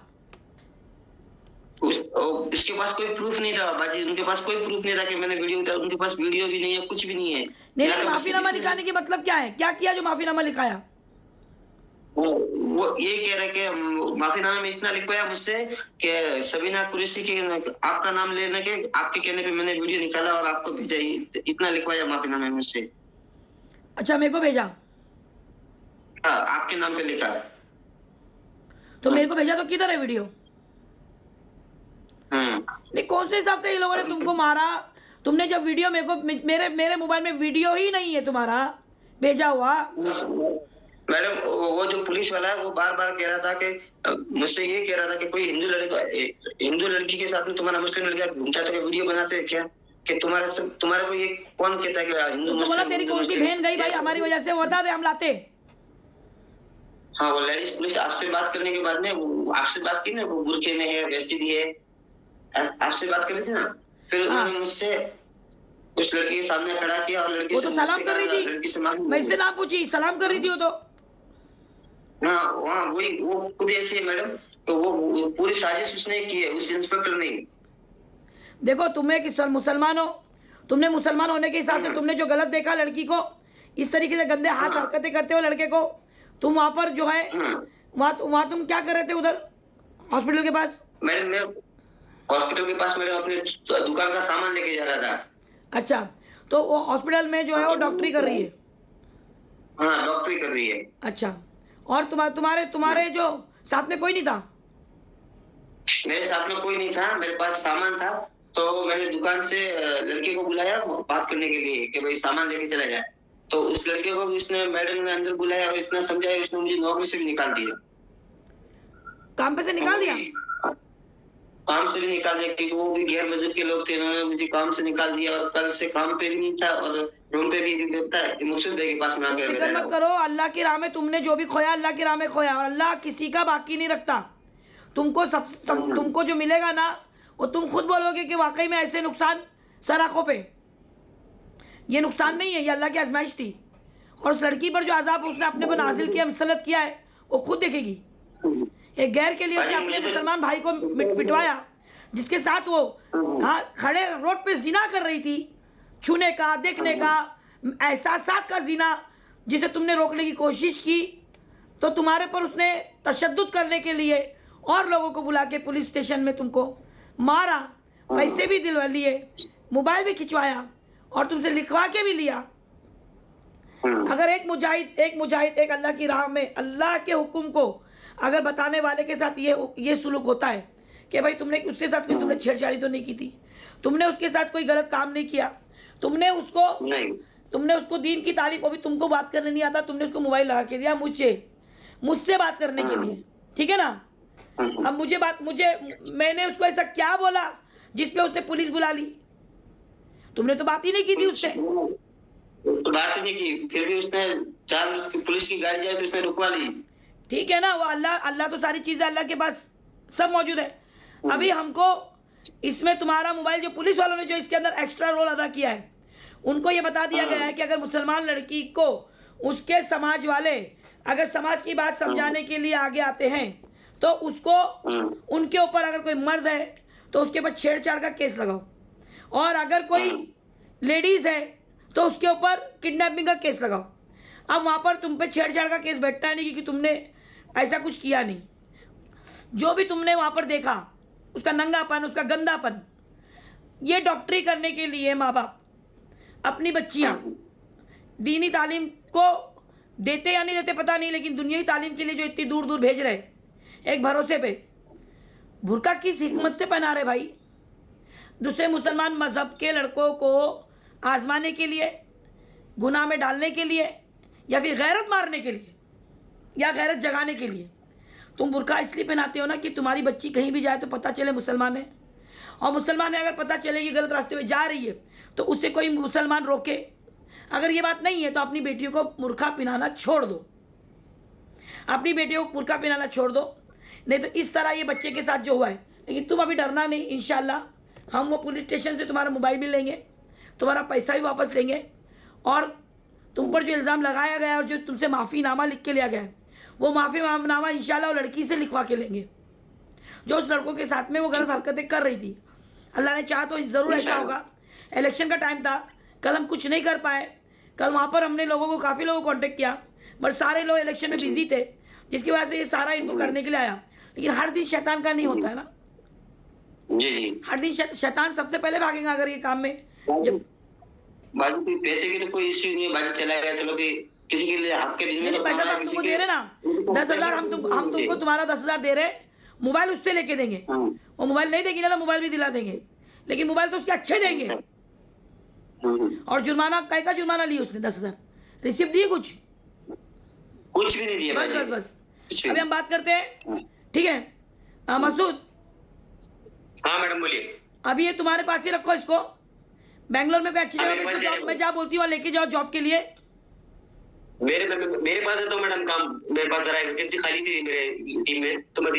उसके पास कोई प्रूफ नहीं था बाजी, उनके पास कोई प्रूफ नहीं था कि मैंने वीडियो उतारा, उनके पास वीडियो भी नहीं है, कुछ भी नहीं है।
नहीं, माफीनामा लिखाने की मतलब क्या है? क्या किया जो माफीनामा लिखाया?
वो ये कह रहे कि माफीनामे में इतना लिखवाया मुझसे कि सबीना कुरैशी के आपका नाम लेने के, आपके कहने पे मैंने वीडियो निकाला और आपको भेजा, इतना लिखवाया माफीनामे में मुझसे।
अच्छा, मेरे को भेजा?
हाँ, आपके नाम पे लिखा।
तो मेरे को भेजा तो किधर है वीडियो? नहीं, कौन से हिसाब से ये लोगों ने तुमको मारा? तुमने जब वीडियो मेरे को, मेरे मोबाइल में वीडियो ही नहीं है तुम्हारा भेजा हुआ।
मैडम वो जो पुलिस वाला है वो बार बार कह रहा था कि मुझसे ये कह रहा था कि कोई हिंदू लड़की के साथ में तुम्हारा मुस्लिम लड़का घूमता तो वीडियो बनाते हैं क्या? कि तुम्हारा को ये कौन कहता है कि हिंदू मुस्लिम?
बोला तेरी कौन सी बहन गई भाई हमारी वजह से, बता दे हम लाते।
हाँ, वो लेडीज पुलिस आपसे बात करने के बाद में, आपसे बात की ना, वो बुरखे में है, वैसी भी है, आपसे बात कर रही थी ना। फिर उन्होंने मुझसे उस लड़की के सामने खड़ा किया, और लड़की
वो तो सलाम कर रही थी, मैं इससे नाम पूछी, सलाम कर रही थी वो तो।
हाँ, वही वो खुद ऐसी है मैडम, तो वो पूरी साजिश उसने की है, उस इंस्पेक्टर ने।
देखो, तुम्हें कि मुसलमान हो, तुमने मुसलमान होने के हिसाब से तुमने जो गलत देखा लड़की को, इस तरीके से गंदे हाथ हरकतें करते हो लड़के को, तुम वहां पर जो है वहां तुम क्या कर रहे थे उधर हॉस्पिटल के पास?
मैडम मैं हॉस्पिटल के पास मैडम अपने दुकान का सामान लेके जा रहा था।
अच्छा, तो वो हॉस्पिटल में जो है वो डॉक्टरी कर रही है?
हाँ, डॉक्टरी कर रही है।
अच्छा, और तुम्हारे जो साथ में कोई नहीं था?
मेरे साथ में कोई नहीं था, मेरे पास सामान था, तो मैंने दुकान से लड़के को बुलाया बात करने के लिए कि भाई सामान लेके चला जाए। तो उस लड़के को भी उसने, मैडम ने अंदर बुलाया और इतना समझाया, उसने मुझे नौकरी से भी निकाल दिया।
काम पे से निकाल दिया?
काम से भी निकाल दिया, क्योंकि वो भी गैर मजहब के लोग थे, उन्होंने मुझे काम से निकाल दिया और कल से काम पे भी नहीं था और रूम पे भी रहता है, मुर्शिद भाई के पास में आकर
फिक्र मत करो, अल्लाह की राह में तुमने जो भी खोया अल्लाह की राह में खोया, और अल्लाह किसी का बाकी नहीं रखता। तुमको तुमको जो मिलेगा ना वो तुम खुद बोलोगे कि वाकई में ऐसे नुकसान सर आंखों पे, ये नुकसान नहीं है, ये अल्लाह की आजमाइश थी। और उस लड़की पर जो अजाब उसने अपने पर नाजिल किया, मुसल्लत किया है, वो खुद देखेगी। एक गैर के लिए उसने अपने मुसलमान भाई को पिटवाया, जिसके साथ वो खड़े रोड पे जिना कर रही थी, छूने का, देखने का, एहसासात का जिना, जिसे तुमने रोकने की कोशिश की, तो तुम्हारे पर उसने तशद्दुद करने के लिए और लोगों को बुला के पुलिस स्टेशन में तुमको मारा, पैसे भी दिलवा लिए, मोबाइल भी खिंचवाया और तुमसे लिखवा के भी लिया। अगर एक मुजाहिद एक अल्लाह की राह में अल्लाह के हुक्म को अगर बताने वाले के साथ ये सुलूक होता है कि भाई तुमने उसके साथ कोई तुमने छेड़छाड़ी तो नहीं की थी, तुमने उसके साथ कोई गलत काम नहीं किया, तुमने उसको दीन की तारीफ, अभी तुमको बात करने नहीं आता, तुमने उसको मोबाइल लगा के दिया मुझसे बात करने के लिए, ठीक है ना। अब मैंने उसको ऐसा क्या बोला जिसपे उसने पुलिस बुला ली? तुमने तो बात ही नहीं की थी उससे,
तो बात ही नहीं की, फिर भी उसने पुलिस की गाड़ी जाए तो उसने रुकवा ली,
ठीक है ना। वो अल्लाह तो सारी चीजें अल्लाह के पास सब मौजूद है। अभी हमको इसमें तुम्हारा मोबाइल, जो पुलिस वालों ने जो इसके अंदर एक्स्ट्रा रोल अदा किया है, उनको ये बता दिया गया है कि अगर मुसलमान लड़की को उसके समाज वाले अगर समाज की बात समझाने के लिए आगे आते हैं तो उसको उनके ऊपर अगर कोई मर्द है तो उसके ऊपर छेड़छाड़ का केस लगाओ, और अगर कोई लेडीज है तो उसके ऊपर किडनैपिंग का केस लगाओ। अब वहां पर तुम पे छेड़छाड़ का केस बैठता नहीं, क्योंकि तुमने ऐसा कुछ किया नहीं। जो भी तुमने वहां पर देखा, उसका नंगापन, उसका गंदापन, ये डॉक्टरी करने के लिए माँ बाप अपनी बच्चियां दीनी तालीम को देते या नहीं देते पता नहीं, लेकिन दुनियावी तालीम के लिए जो इतनी दूर दूर भेज रहे, एक भरोसे पे बुर्का किस हिकमत से पहना रहे भाई? दूसरे मुसलमान मजहब के लड़कों को आजमाने के लिए, गुनाह में डालने के लिए, या फिर गैरत मारने के लिए, या गैरत जगाने के लिए। तुम बुर्का इसलिए पहनाते हो ना कि तुम्हारी बच्ची कहीं भी जाए तो पता चले मुसलमान है, और मुसलमान है अगर पता चले कि गलत रास्ते में जा रही है तो उससे कोई मुसलमान रोके। अगर ये बात नहीं है तो अपनी बेटियों को बुर्का पहनाना छोड़ दो, अपनी बेटियों को बुर्का पहनाना छोड़ दो, नहीं तो इस तरह ये बच्चे के साथ जो हुआ है। लेकिन तुम अभी डरना नहीं, इंशाल्लाह हम वो पुलिस स्टेशन से तुम्हारा मोबाइल भी लेंगे, तुम्हारा पैसा भी वापस लेंगे, और तुम पर जो इल्ज़ाम लगाया गया और जो तुमसे माफ़ीनामा लिख के लिया गया है, वो माफ़ीनामा इंशाल्लाह वो लड़की से लिखवा के लेंगे जो उस लड़कों के साथ में वो गलत हरकतें कर रही थी। अल्लाह ने चाहा तो ज़रूर ऐसा होगा। इलेक्शन का टाइम था, कल हम कुछ नहीं कर पाए, कल वहाँ पर हमने लोगों को काफ़ी लोगों को कॉन्टेक्ट किया, बट सारे लोग इलेक्शन में बिजी थे, जिसकी वजह से ये सारा इनको करने के लिए आया। लेकिन हर दिन शैतान का नहीं होता है ना, हर दिन शैतान सबसे पहले भागेगा अगर ये काम में। जब
बाजू पैसे की तो कोई इश्यू नहीं है, बाजू चला गया, चलो कि किसी के लिए आपके दिन में तो
पैसा तो हम तुमको दे रहे ना, 10,000 हम तुमको तुम्हारा 10,000 दे रहे, मोबाइल उससे लेके देंगे। वो मोबाइल नहीं देगी ना तो मोबाइल भी दिला देंगे, लेकिन मोबाइल तो उसके अच्छे देंगे। और जुर्माना का जुर्माना लिया उसने 10,000, रिसिप्ट दिए कुछ
भी नहीं दिया।
बस अभी हम बात करते हैं, ठीक है मसूद?
हाँ मैडम बोलिए।
अभी ये तुम्हारे पास ही रखो इसको, बैंगलोर में कोई अच्छी जगह में जहाँ बोलती हूँ लेके जाओ जॉब के लिए।
मेरे पास है तो मैडम काम, मेरे पास जरा वैकेंसी खाली थी मेरे टीम में, तो मैं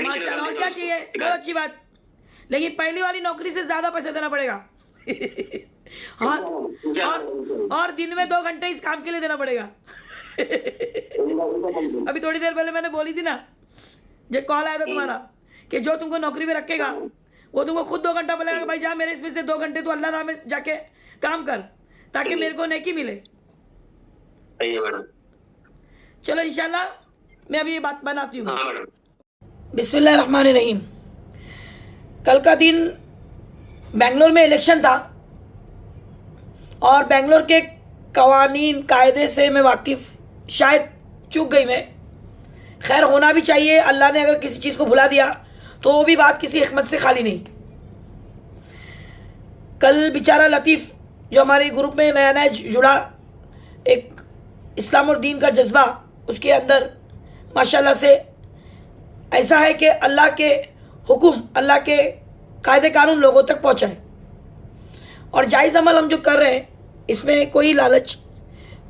माशाल्लाह, क्या चाहिए, बहुत अच्छी बात। लेकिन पहली वाली नौकरी से ज्यादा पैसा देना पड़ेगा और दिन में 2 घंटे इस काम के लिए देना पड़ेगा अभी थोड़ी देर पहले मैंने बोली थी ना, जब कॉल आया था तुम्हारा, कि जो तुमको नौकरी में रखेगा वो तुमको खुद 2 घंटा बोलेगा कि भाई जा मेरे इसमें से 2 घंटे तू अल्लाह राह में जाके काम कर, ताकि मेरे को नेकी मिले।
सही है मैडम।
चलो इंशाल्लाह मैं अभी ये बात बनाती हूँ।
हाँ मैडम।
बिस्मिल्लाहिर्रहमानिर्रहीम। कल का दिन बेंगलोर में इलेक्शन था और बेंगलोर के कवानीन कायदे से मैं वाकिफ, शायद चूक गई मैं, खैर होना भी चाहिए। अल्लाह ने अगर किसी चीज़ को भुला दिया तो वो भी बात किसी हिकमत से खाली नहीं। कल बेचारा लतीफ़ जो हमारे ग्रुप में नया नया जुड़ा, एक इस्लाम और दीन का जज्बा उसके अंदर माशाल्लाह से ऐसा है कि अल्लाह के हुक्म, अल्लाह के कायदे कानून लोगों तक पहुंचाए। और जायज़ अमल हम जो कर रहे हैं इसमें कोई लालच,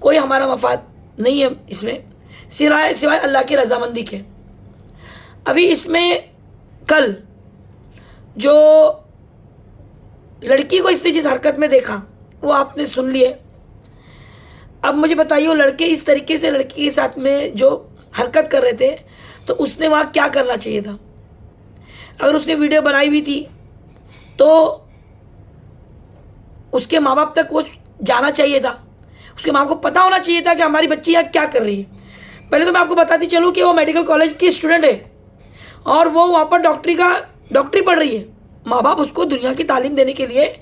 कोई हमारा मफाद नहीं है, इसमें सिवाय अल्लाह की रजामंदी के। अभी इसमें कल जो लड़की को इसने जिस हरकत में देखा वो आपने सुन लिए। अब मुझे बताइए, वो लड़के इस तरीके से लड़की के साथ में जो हरकत कर रहे थे तो उसने वहाँ क्या करना चाहिए था? अगर उसने वीडियो बनाई भी थी तो उसके माँ बाप तक वो जाना चाहिए था, उसके माँ को पता होना चाहिए था कि हमारी बच्ची यहाँ क्या कर रही है। पहले तो मैं आपको बताती चलूँ कि वो मेडिकल कॉलेज की स्टूडेंट है और वो वहाँ पर डॉक्टरी पढ़ रही है। माँ बाप उसको दुनिया की तालीम देने के लिए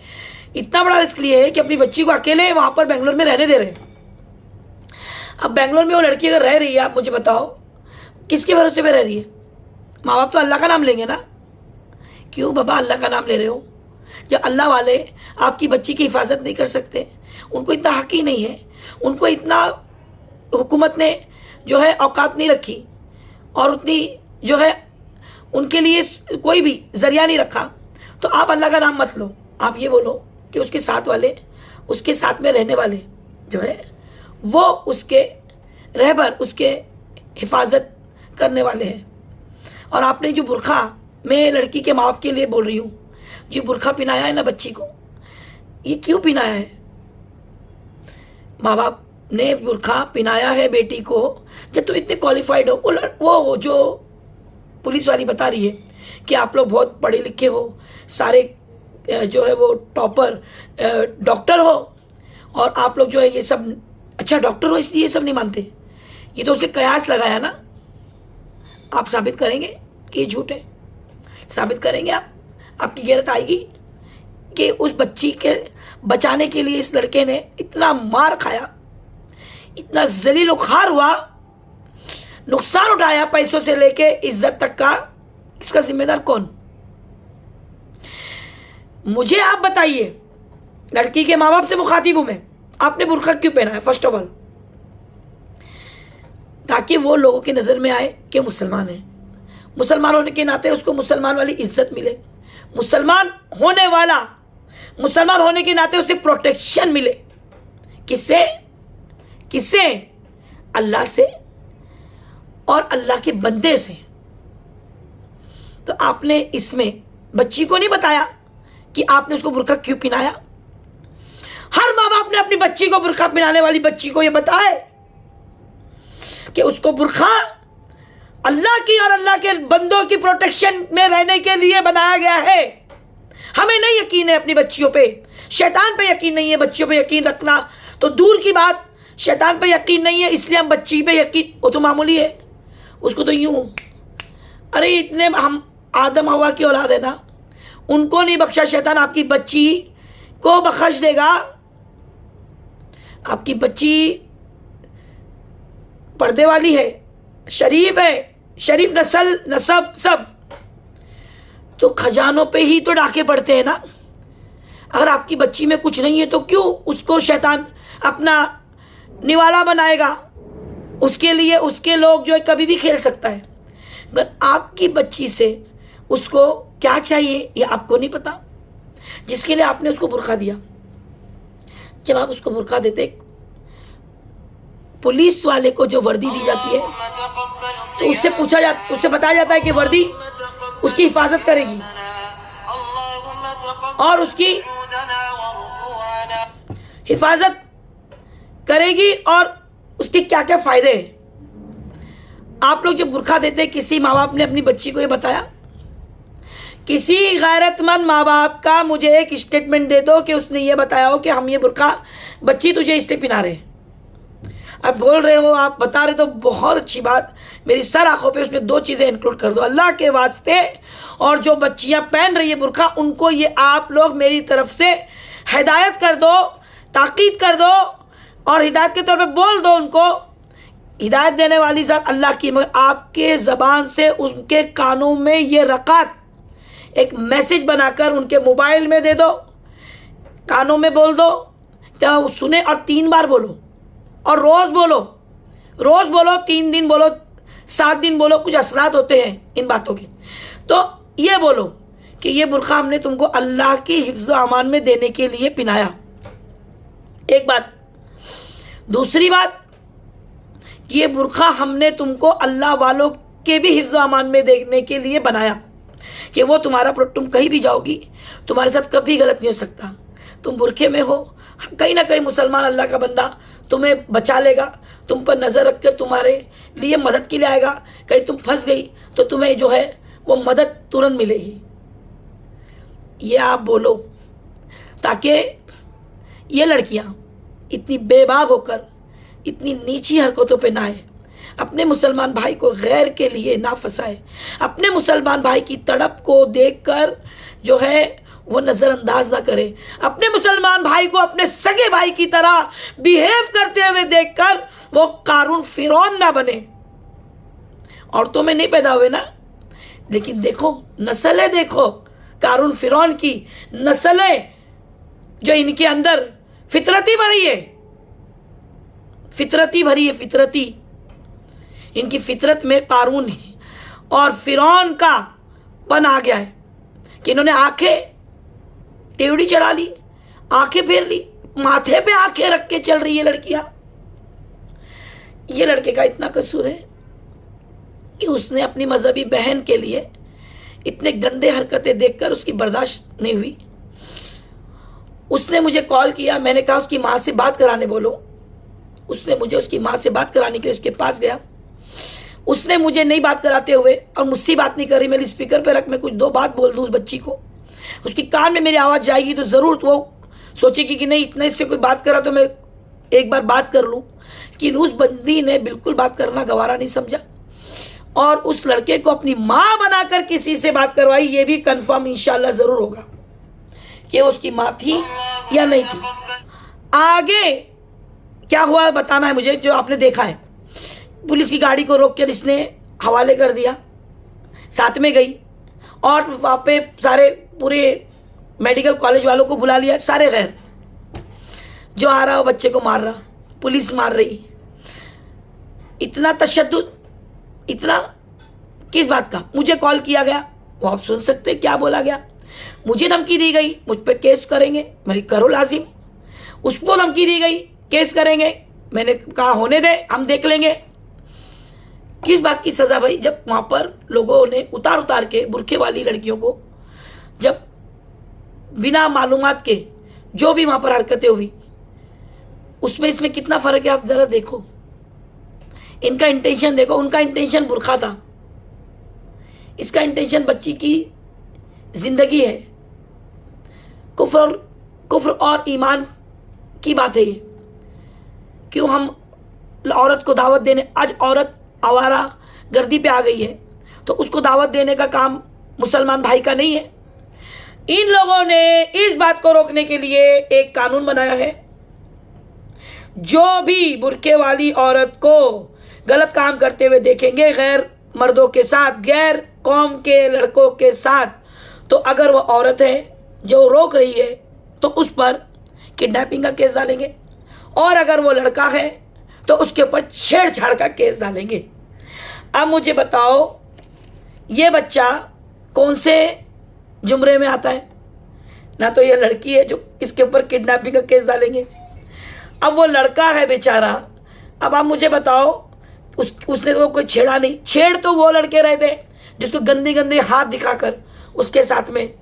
इतना बड़ा रिस्क लिए है कि अपनी बच्ची को अकेले वहाँ पर बेंगलोर में रहने दे रहे हैं। अब बेंगलोर में वो लड़की अगर रह रही है, आप मुझे बताओ किसके भरोसे पे रह रही है? माँ बाप तो अल्लाह का नाम लेंगे ना। क्यों बाबा अल्लाह का नाम ले रहे हो? जब अल्लाह वाले आपकी बच्ची की हिफाजत नहीं कर सकते, उनको इतना हक ही नहीं है, उनको इतना हुकूमत ने जो है औकात नहीं रखी और उतनी जो है उनके लिए कोई भी जरिया नहीं रखा, तो आप अल्लाह का नाम मत लो। आप ये बोलो कि उसके साथ वाले, उसके साथ में रहने वाले जो है वो उसके रहबर, उसके हिफाजत करने वाले हैं। और आपने जो बुरखा, मैं लड़की के माँ बाप के लिए बोल रही हूँ, जो बुरखा पिनाया है ना बच्ची को, ये क्यों पिनाया है? माँ बाप ने बुरखा पिनाया है बेटी को जब तुम इतने क्वालिफाइड हो। वो जो पुलिस वाली बता रही है कि आप लोग बहुत पढ़े लिखे हो, सारे जो है वो टॉपर डॉक्टर हो और आप लोग जो है ये सब अच्छा डॉक्टर हो, इसलिए ये सब नहीं मानते। ये तो उसने कयास लगाया ना। आप साबित करेंगे कि ये झूठ है? साबित करेंगे आप? आपकी गैरत आएगी कि उस बच्ची के बचाने के लिए इस लड़के ने इतना मार खाया, इतना जलील उखार हुआ, नुकसान उठाया पैसों से लेके इज्जत तक का। इसका जिम्मेदार कौन? मुझे आप बताइए। लड़की के माँ बाप से मुखातिब हूं मैं, आपने बुरखा क्यों पहना है? फर्स्ट ऑफ ऑल ताकि वो लोगों की नजर में आए कि मुसलमान है, मुसलमान होने के नाते उसको मुसलमान वाली इज्जत मिले, मुसलमान होने के नाते उसे प्रोटेक्शन मिले। किससे? अल्लाह से और अल्लाह के बंदे से। तो आपने इसमें बच्ची को नहीं बताया कि आपने उसको बुरखा क्यों पिनाया। हर माँ बाप ने अपनी बच्ची को बुरखा पिनाने वाली बच्ची को यह बताए कि उसको बुरखा अल्लाह की और अल्लाह के बंदों की प्रोटेक्शन में रहने के लिए बनाया गया है। हमें नहीं यकीन है अपनी बच्चियों पे, शैतान पे यकीन नहीं है। बच्चियों पे यकीन रखना तो दूर की बात, शैतान पे यकीन नहीं है, इसलिए हम बच्ची पे यकीन, वो तो मामूली है, उसको तो यूं, अरे इतने हम आदम हवा की औलाद है ना, उनको नहीं बख्शा शैतान, आपकी बच्ची को बख्श देगा। आपकी बच्ची पर्दे वाली है, शरीफ है, शरीफ नसब सब, तो खजानों पे ही तो डाके पड़ते हैं ना। अगर आपकी बच्ची में कुछ नहीं है तो क्यों उसको शैतान अपना निवाला बनाएगा? उसके लिए उसके लोग जो है कभी भी खेल सकता है। अगर आपकी बच्ची से उसको क्या चाहिए ये आपको नहीं पता, जिसके लिए आपने उसको बुरखा दिया। जब आप उसको बुरखा देते, पुलिस वाले को जो वर्दी दी जाती है तो उससे बताया जाता है कि वर्दी उसकी हिफाजत करेगी और उसकी हिफाजत करेगी और उसके क्या क्या फायदे हैं। आप लोग जो बुरखा देते, किसी माँ बाप ने अपनी बच्ची को ये बताया? किसी गैरतमंद माँ बाप का मुझे एक स्टेटमेंट दे दो कि उसने ये बताया हो कि हम ये बुरखा बच्ची तुझे इसलिए पिना रहे हैं। अब बोल रहे हो, आप बता रहे तो बहुत अच्छी बात, मेरी सर आंखों पे उसमें दो चीजें इंक्लूड कर दो अल्लाह के वास्ते। और जो बच्चियां पहन रही है बुरखा, उनको ये आप लोग मेरी तरफ से हिदायत कर दो, ताकीद कर दो और हिदायत के तौर पे बोल दो उनको। हिदायत देने वाली ज़ात अल्लाह की, मगर आपके ज़बान से उनके कानों में ये रकात एक मैसेज बनाकर उनके मोबाइल में दे दो, कानों में बोल दो, क्या वो सुने। और 3 बार बोलो और रोज बोलो, 3 दिन बोलो, 7 दिन बोलो, कुछ असरात होते हैं इन बातों के। तो ये बोलो कि ये बुर्का हमने तुमको अल्लाह की हिफ्ज़ व अमान में देने के लिए पिनाया। एक बात। दूसरी बात, ये बुर्का हमने तुमको अल्लाह वालों के भी हिफ्ज़ व अमान में देने के लिए बनाया कि वो तुम कहीं भी जाओगी, तुम्हारे साथ कभी गलत नहीं हो सकता। तुम बुरखे में हो, कहीं ना कहीं मुसलमान अल्लाह का बंदा तुम्हें बचा लेगा, तुम पर नज़र रखकर तुम्हारे लिए मदद के लिए आएगा। कहीं तुम फंस गई तो तुम्हें जो है वो मदद तुरंत मिलेगी। ये आप बोलो ताकि ये लड़कियां इतनी बेबाक होकर इतनी नीची हरकतों पे ना आए, अपने मुसलमान भाई को गैर के लिए ना फंसाए, अपने मुसलमान भाई की तड़प को देखकर जो है वो नजरअंदाज ना करे, अपने मुसलमान भाई को अपने सगे भाई की तरह बिहेव करते हुए देखकर वो कारून फिरौन ना बने। औरतों में नहीं पैदा हुए ना, लेकिन देखो नस्लें, देखो कारून फिरौन की नस्लें जो इनके अंदर फितरती भरी है, फितरती भरी है, फितरती। इनकी फितरत में कारून है और फिरौन का पन आ गया है कि इन्होंने आंखें टेवड़ी चढ़ा ली, आंखें फेर ली, माथे पे आंखें रख के चल रही है लड़कियां। ये लड़के का इतना कसूर है कि उसने अपनी मजहबी बहन के लिए इतने गंदे हरकतें देखकर उसकी बर्दाश्त नहीं हुई। उसने मुझे कॉल किया, मैंने कहा उसकी माँ से बात कराने बोलो। उसने मुझे उसकी माँ से बात कराने के लिए उसके पास गया। उसने मुझे नहीं बात कराते हुए और मुझसे बात नहीं करी, मेरी स्पीकर पे रख मैं कुछ दो बात बोल दूँ उस बच्ची को, उसकी कान में मेरी आवाज़ जाएगी तो ज़रूर वो सोचेगी कि नहीं इतने इससे कोई बात करा तो मैं एक बार बात कर लूँ। लेकिन उस बंदी ने बिल्कुल बात करना गवारा नहीं समझा और उस लड़के को अपनी माँ बनाकर किसी से बात करवाई। ये भी कंफर्म इंशाल्लाह ज़रूर होगा कि उसकी माँ थी या नहीं थी। आगे क्या हुआ बताना है मुझे, जो आपने देखा है। पुलिस की गाड़ी को रोक कर इसने हवाले कर दिया, साथ में गई और वहाँ पे सारे पूरे मेडिकल कॉलेज वालों को बुला लिया, सारे गैर। जो आ रहा वो बच्चे को मार रहा, पुलिस मार रही। इतना तशद्दुद, इतना किस बात का। मुझे कॉल किया गया, वो आप सुन सकते हैं क्या बोला गया। मुझे धमकी दी गई, मुझ पर केस करेंगे, मेरी करो लाजिम। उसको धमकी दी गई, केस करेंगे। मैंने कहा होने दे, हम देख लेंगे। किस बात की सजा भाई, जब वहां पर लोगों ने उतार उतार के बुरखे वाली लड़कियों को, जब बिना मालूमात के जो भी वहां पर हरकतें हुई, उसमें इसमें कितना फर्क है आप जरा देखो। इनका इंटेंशन देखो, उनका इंटेंशन बुरखा था, इसका इंटेंशन बच्ची की जिंदगी है। कुफ्र और ईमान की बात है ये। क्यों हम औरत को दावत देने, आज औरत आवारा गर्दी पे आ गई है तो उसको दावत देने का काम मुसलमान भाई का नहीं है। इन लोगों ने इस बात को रोकने के लिए एक कानून बनाया है, जो भी बुरके वाली औरत को गलत काम करते हुए देखेंगे गैर मर्दों के साथ, गैर कौम के लड़कों के साथ, तो अगर वो औरत है जो रोक रही है तो उस पर किडनैपिंग का केस डालेंगे, और अगर वो लड़का है तो उसके ऊपर छेड़छाड़ का केस डालेंगे। अब मुझे बताओ ये बच्चा कौन से जुमरे में आता है? ना तो ये लड़की है जो इसके ऊपर किडनैपिंग का केस डालेंगे, अब वो लड़का है बेचारा। अब आप मुझे बताओ उसने तो कोई छेड़ा नहीं, छेड़ तो वो लड़के रहे थे जिसको गंदे गंदे हाथ दिखाकर उसके साथ में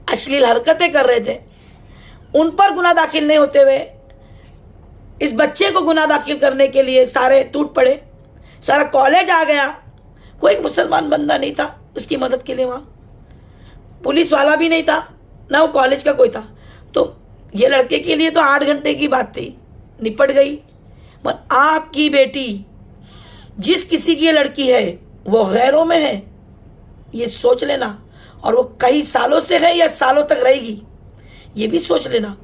अश्लील हरकतें कर रहे थे। उन पर गुनाह दाखिल नहीं होते हुए इस बच्चे को गुनाह दाखिल करने के लिए सारे टूट पड़े, सारा कॉलेज आ गया। कोई मुसलमान बंदा नहीं था उसकी मदद के लिए, वहाँ पुलिस वाला भी नहीं था, ना वो कॉलेज का कोई था। तो ये लड़के के लिए तो 8 घंटे की बात थी, निपट गई। पर आपकी बेटी जिस किसी की ये लड़की है वो गैरों में है, ये सोच लेना, और वो कई सालों से है या सालों तक रहेगी ये भी सोच लेना।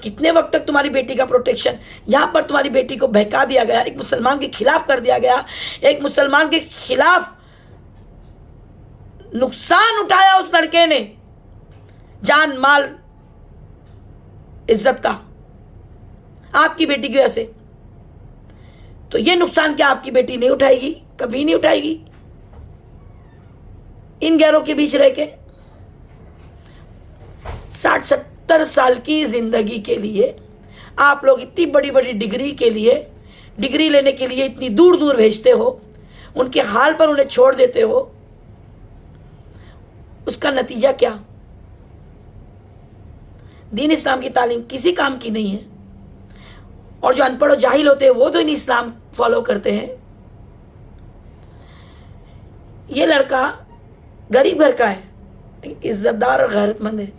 कितने वक्त तक तुम्हारी बेटी का प्रोटेक्शन, यहाँ पर तुम्हारी बेटी को बहका दिया गया, एक मुसलमान के खिलाफ कर दिया गया, एक मुसलमान के खिलाफ नुकसान उठाया उस लड़के ने, जान माल इज्जत का, आपकी बेटी की वजह से। तो ये नुकसान क्या आपकी बेटी नहीं उठाएगी? कभी नहीं उठाएगी। इन गैरों के बीच रह के 60-70 साल की जिंदगी के लिए आप लोग इतनी बड़ी बड़ी डिग्री के लिए, डिग्री लेने के लिए इतनी दूर दूर भेजते हो, उनके हाल पर उन्हें छोड़ देते हो। उसका नतीजा क्या? दीन इस्लाम की तालीम किसी काम की नहीं है। और जो अनपढ़ और जाहिल होते हैं वो तो इन इस्लाम फॉलो करते हैं। ये लड़का गरीब घर का है, इज्जतदार और गैरतमंद है।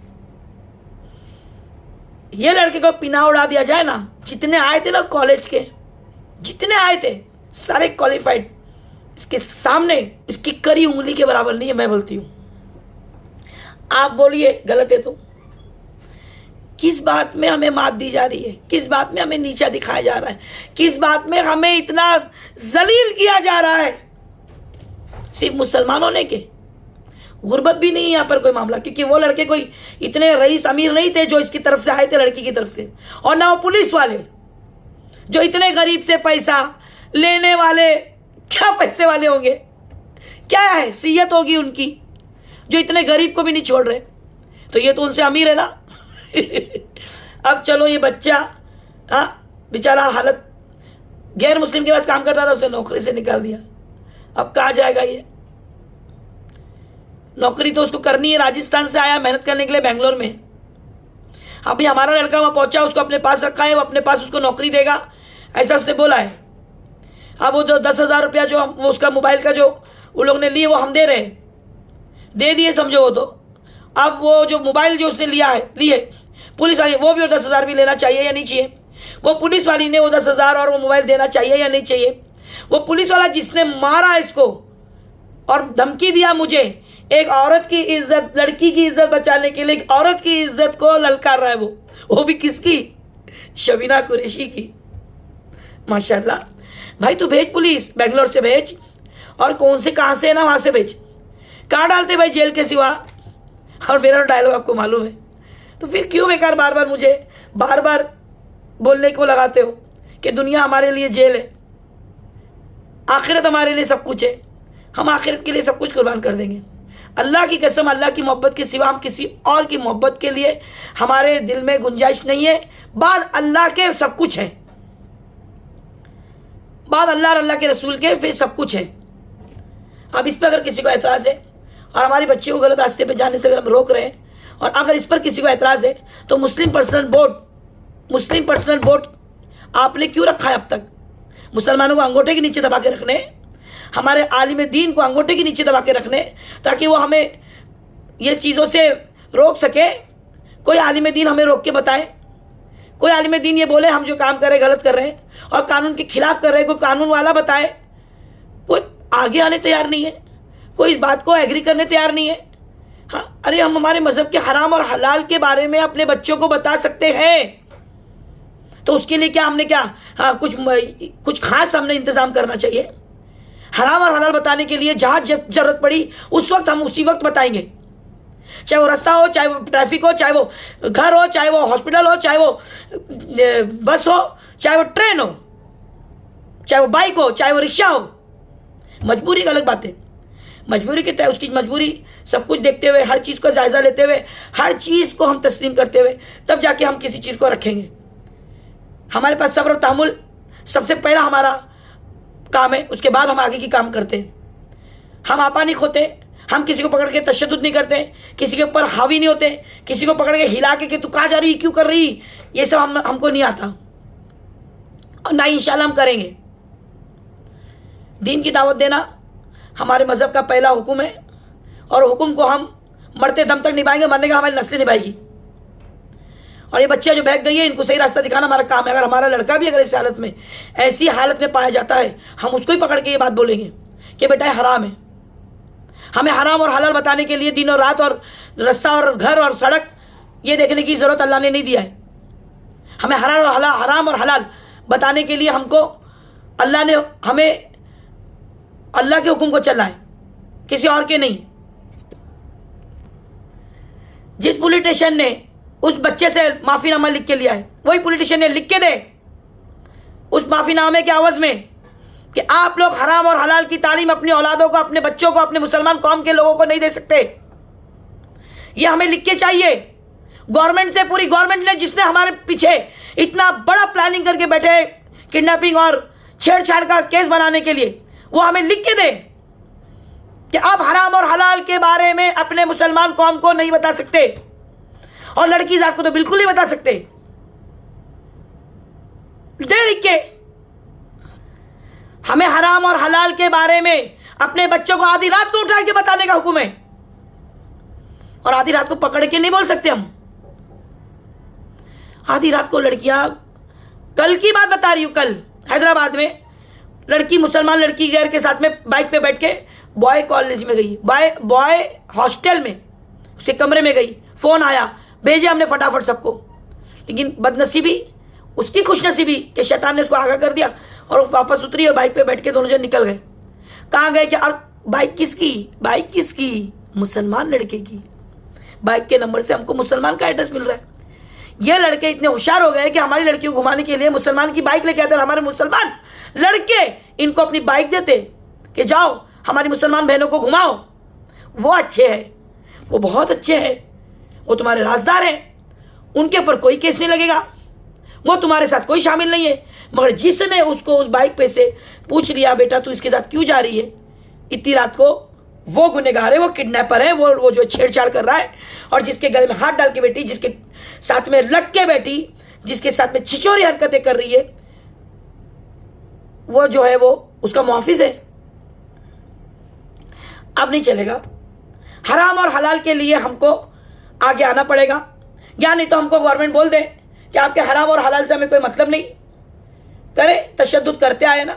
ये लड़के को पिना उड़ा दिया जाए ना, जितने आए थे ना कॉलेज के, जितने आए थे सारे क्वालिफाइड, इसके सामने इसकी करी उंगली के बराबर नहीं है। मैं बोलती हूं, आप बोलिए गलत है तो? किस बात में हमें मात दी जा रही है? किस बात में हमें नीचा दिखाया जा रहा है? किस बात में हमें इतना जलील किया जा रहा है? सिर्फ मुसलमानों ने के गुर्बत भी नहीं है यहाँ पर कोई मामला, क्योंकि वो लड़के कोई इतने रईस अमीर नहीं थे जो इसकी तरफ से आए थे, लड़की की तरफ से, और ना वो पुलिस वाले जो इतने गरीब से पैसा लेने वाले। क्या पैसे वाले होंगे? क्या हैसियत होगी उनकी जो इतने गरीब को भी नहीं छोड़ रहे? तो ये तो उनसे अमीर है ना। अब चलो, ये बच्चा बेचारा हालत गैर मुस्लिम के पास काम करता था, उसे नौकरी से निकाल दिया। अब कहाँ जाएगा ये? नौकरी तो उसको करनी है, राजस्थान से आया मेहनत करने के लिए बेंगलोर में। अभी हमारा लड़का वहां पहुंचा, उसको अपने पास रखा है, वो अपने पास उसको नौकरी देगा ऐसा उसने बोला है। अब वो जो 10,000 रुपया जो वो उसका मोबाइल का जो उन लोगों ने लिए वो हम दे रहे हैं, दे दिए समझो वो तो। अब वो जो मोबाइल जो उसने लिया है, लिए पुलिस वाली, वो भी 10,000 भी लेना चाहिए या नहीं चाहिए? वो पुलिस वाली ने वो 10,000 और वो मोबाइल देना चाहिए या नहीं चाहिए? वो पुलिस वाला जिसने मारा इसको और धमकी दिया मुझे, एक औरत की इज्जत, लड़की की इज्जत बचाने के लिए एक औरत की इज्जत को ललकार रहा है। वो भी किसकी? शबीना कुरैशी की। माशाल्लाह भाई, तू भेज पुलिस, बेंगलोर से भेज, और कौन से कहां से है ना वहां से भेज। कहाँ डालते भाई जेल के सिवा? और मेरा डायलॉग आपको मालूम है, तो फिर क्यों बेकार बार बार मुझे बार बार बोलने को लगाते हो कि दुनिया हमारे लिए जेल है, आखिरत हमारे लिए सब कुछ है, हम आखिरत के लिए सब कुछ कुर्बान कर देंगे। अल्लाह की कसम, अल्लाह की मोहब्बत के सिवा हम किसी और की मोहब्बत के लिए हमारे दिल में गुंजाइश नहीं है। बाद अल्लाह के सब कुछ है, बाद अल्लाह और अल्लाह के रसूल के फिर सब कुछ है। अब इस पर अगर किसी को एतराज़ है और हमारी बच्ची को गलत रास्ते पे जाने से अगर हम रोक रहे हैं, और अगर इस पर किसी को एतराज़ है, तो मुस्लिम पर्सनल बोर्ड आपने क्यों रखा है अब तक? मुसलमानों को अंगूठे के नीचे दबा के रखने, हमारे आलिम दीन को अंगूठे के नीचे दबा के रखने, ताकि वो हमें ये चीज़ों से रोक सके। कोई आलिम दीन हमें रोक के बताए, कोई आलिम दीन ये बोले हम जो काम कर रहे गलत कर रहे हैं और कानून के खिलाफ कर रहे हैं, कोई कानून वाला बताए। कोई आगे आने तैयार नहीं है, कोई इस बात को एग्री करने तैयार नहीं है। हाँ, अरे हम हमारे मजहब के हराम और हलाल के बारे में अपने बच्चों को बता सकते हैं, तो उसके लिए क्या हमने क्या कुछ खास हमने इंतजाम करना चाहिए? हराम और हलाल बताने के लिए जहाँ जरूरत पड़ी उस वक्त हम उसी वक्त बताएंगे, चाहे वो रास्ता हो, चाहे वो ट्रैफिक हो, चाहे वो घर हो, चाहे वो हॉस्पिटल हो, चाहे वो बस हो, चाहे वो ट्रेन हो, चाहे वो बाइक हो, चाहे वो रिक्शा हो। मजबूरी की अलग बात है, मजबूरी के तहत उसकी मजबूरी सब कुछ देखते हुए, हर चीज़ का जायजा लेते हुए, हर चीज़ को हम तस्लीम करते हुए, तब जाके हम किसी चीज़ को रखेंगे। हमारे पास सब्र और तहम्मुल सबसे पहला हमारा काम है, उसके बाद हम आगे की काम करते हैं। हम आपा नहीं खोते, हम किसी को पकड़ के तशद्दुद नहीं करते, किसी के ऊपर हावी नहीं होते, किसी को पकड़ के हिला के कि तू कहाँ जा रही, क्यों कर रही, ये सब हमको नहीं आता, और ना ही इंशाल्लाह हम करेंगे। दीन की दावत देना हमारे मज़हब का पहला हुक्म है, और हुक्म को हम मरते दम तक निभाएंगे, मरने का हमारी नस्लें निभाएगी। और ये बच्चियाँ जो बहक गई है, इनको सही रास्ता दिखाना हमारा काम है। अगर हमारा लड़का भी अगर इस हालत में, ऐसी हालत में पाया जाता है, हम उसको ही पकड़ के ये बात बोलेंगे कि बेटा ये हराम है। हमें हराम और हलाल बताने के लिए दिन और रात और रास्ता और घर और सड़क ये देखने की ज़रूरत अल्लाह ने नहीं दिया है। हमें हराम और हलाल बताने के लिए हमको अल्लाह ने हमें अल्लाह के हुक्म को चलना है, किसी और के नहीं। जिस पॉलिटिशियन ने उस बच्चे से माफीनामा लिख के लिया है, वही पॉलिटिशियन ने लिख के दे उस माफीनामे के आवाज में कि आप लोग हराम और हलाल की तालीम अपनी औलादों को, अपने बच्चों को, अपने मुसलमान कौम के लोगों को नहीं दे सकते। ये हमें लिख के चाहिए गवर्नमेंट से, पूरी गवर्नमेंट ने, जिसने हमारे पीछे इतना बड़ा प्लानिंग करके बैठे किडनैपिंग और छेड़छाड़ का केस बनाने के लिए, वो हमें लिख के दे कि आप हराम और हलाल के बारे में अपने मुसलमान कौम को नहीं बता सकते, और लड़की जात को तो बिल्कुल नहीं बता सकते। दे लिख के। हमें हराम और हलाल के बारे में अपने बच्चों को आधी रात को उठा के बताने का हुक्म है, और आधी रात को पकड़ के नहीं बोल सकते हम। आधी रात को लड़कियां, कल की बात बता रही हूं, कल हैदराबाद में लड़की, मुसलमान लड़की गैर के साथ में बाइक पे बैठ के बॉय कॉलेज में गई, बॉय हॉस्टल में, उसके कमरे में गई। फोन आया, भेजे हमने फटाफट सबको, लेकिन बदनसीबी, उसकी खुशनसीबी कि शैतान ने उसको आगाह कर दिया और वापस उतरी और बाइक पे बैठ के दोनों जन निकल गए। कहाँ गए? क्या? और बाइक किसकी? बाइक किसकी? मुसलमान लड़के की। बाइक के नंबर से हमको मुसलमान का एड्रेस मिल रहा है। ये लड़के इतने होशियार हो गए कि हमारी लड़कियों को घुमाने के लिए मुसलमान की बाइक लेके आते, और हमारे मुसलमान लड़के इनको अपनी बाइक देते कि जाओ हमारी मुसलमान बहनों को घुमाओ। वो अच्छे हैं, वो बहुत अच्छे हैं, वो तुम्हारे राजदार हैं, उनके ऊपर कोई केस नहीं लगेगा, वो तुम्हारे साथ कोई शामिल नहीं है। मगर जिसने उसको उस बाइक पे से पूछ लिया, बेटा तू इसके साथ क्यों जा रही है इतनी रात को, वो गुनहगार है, वो किडनैपर है, वो जो छेड़छाड़ कर रहा है, और जिसके गले में हाथ डाल के बैठी, जिसके साथ में लग के बैठी, जिसके साथ में छिछोरी हरकतें कर रही है, वो जो है वो उसका मुहाफिज है। अब नहीं चलेगा। हराम और हलाल के लिए हमको आगे आना पड़ेगा, या नहीं तो हमको गवर्नमेंट बोल दे कि आपके हराम और हलाल से हमें कोई मतलब नहीं। करे तशद्दुद करते आए ना,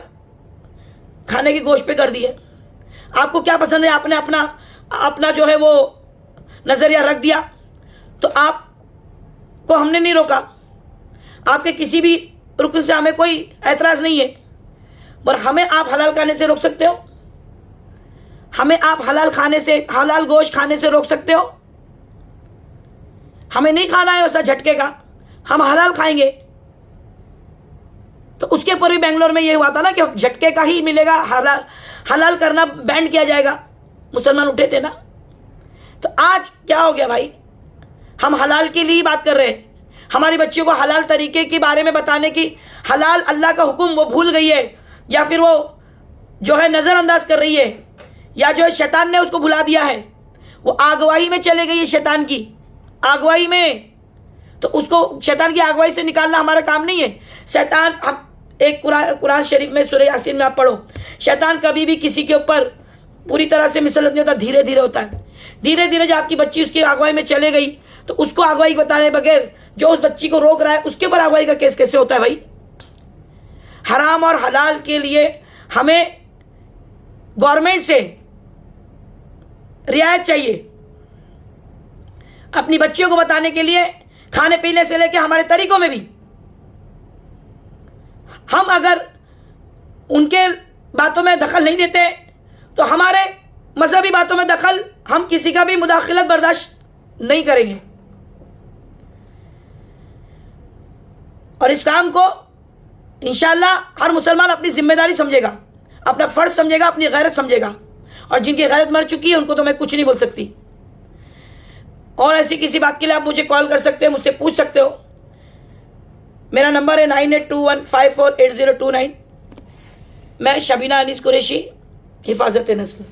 खाने की गोश्त पे कर दिए। आपको क्या पसंद है, आपने अपना जो है वो नजरिया रख दिया, तो आपको हमने नहीं रोका, आपके किसी भी रुकन से हमें कोई ऐतराज नहीं है, पर हमें आप हलाल खाने से रोक सकते हो? हमें आप हलाल खाने से, हलाल गोश्त खाने से रोक सकते हो? हमें नहीं खाना है वैसा झटके का, हम हलाल खाएंगे। तो उसके ऊपर भी बेंगलोर में ये हुआ था ना कि झटके का ही मिलेगा, हलाल करना बैन किया जाएगा, मुसलमान उठे थे ना। तो आज क्या हो गया भाई, हम हलाल के लिए ही बात कर रहे हैं। हमारी बच्चियों को हलाल तरीके के बारे में बताने की, हलाल अल्लाह का हुक्म वो भूल गई है, या फिर वो जो है नजरअंदाज कर रही है, या जो है शैतान ने उसको भुला दिया है, वो अगुवाई में चले गई है, शैतान की अगुवाई में। तो उसको शैतान की अगुवाई से निकालना हमारा काम नहीं है। शैतान, हम एक कुरान शरीफ में सूरह यासीन में आप पढ़ो, शैतान कभी भी किसी के ऊपर पूरी तरह से मिसलत नहीं होता, धीरे धीरे होता है। धीरे धीरे जो आपकी बच्ची उसकी अगुवाई में चले गई, तो उसको अगुवाई बताने बगैर जो उस बच्ची को रोक रहा है, उसके ऊपर अगुवाई का केस कैसे होता है भाई? हराम और हलाल के लिए हमें गवर्नमेंट से रियायत चाहिए, अपनी बच्चियों को बताने के लिए, खाने पीने से लेकर हमारे तरीकों में भी। हम अगर उनके बातों में दखल नहीं देते, तो हमारे मजहबी बातों में दखल, हम किसी का भी मुदाखलत बर्दाश्त नहीं करेंगे। और इस काम को इंशाअल्लाह हर मुसलमान अपनी जिम्मेदारी समझेगा, अपना फर्ज समझेगा, अपनी गैरत समझेगा। और जिनकी गैरत मर चुकी है उनको तो मैं कुछ नहीं बोल सकती। और ऐसी किसी बात के लिए आप मुझे कॉल कर सकते हैं, मुझसे पूछ सकते हो। मेरा नंबर है 9821548029। मैं शबीना अनीस कुरैशी, हिफाजत नस्ल।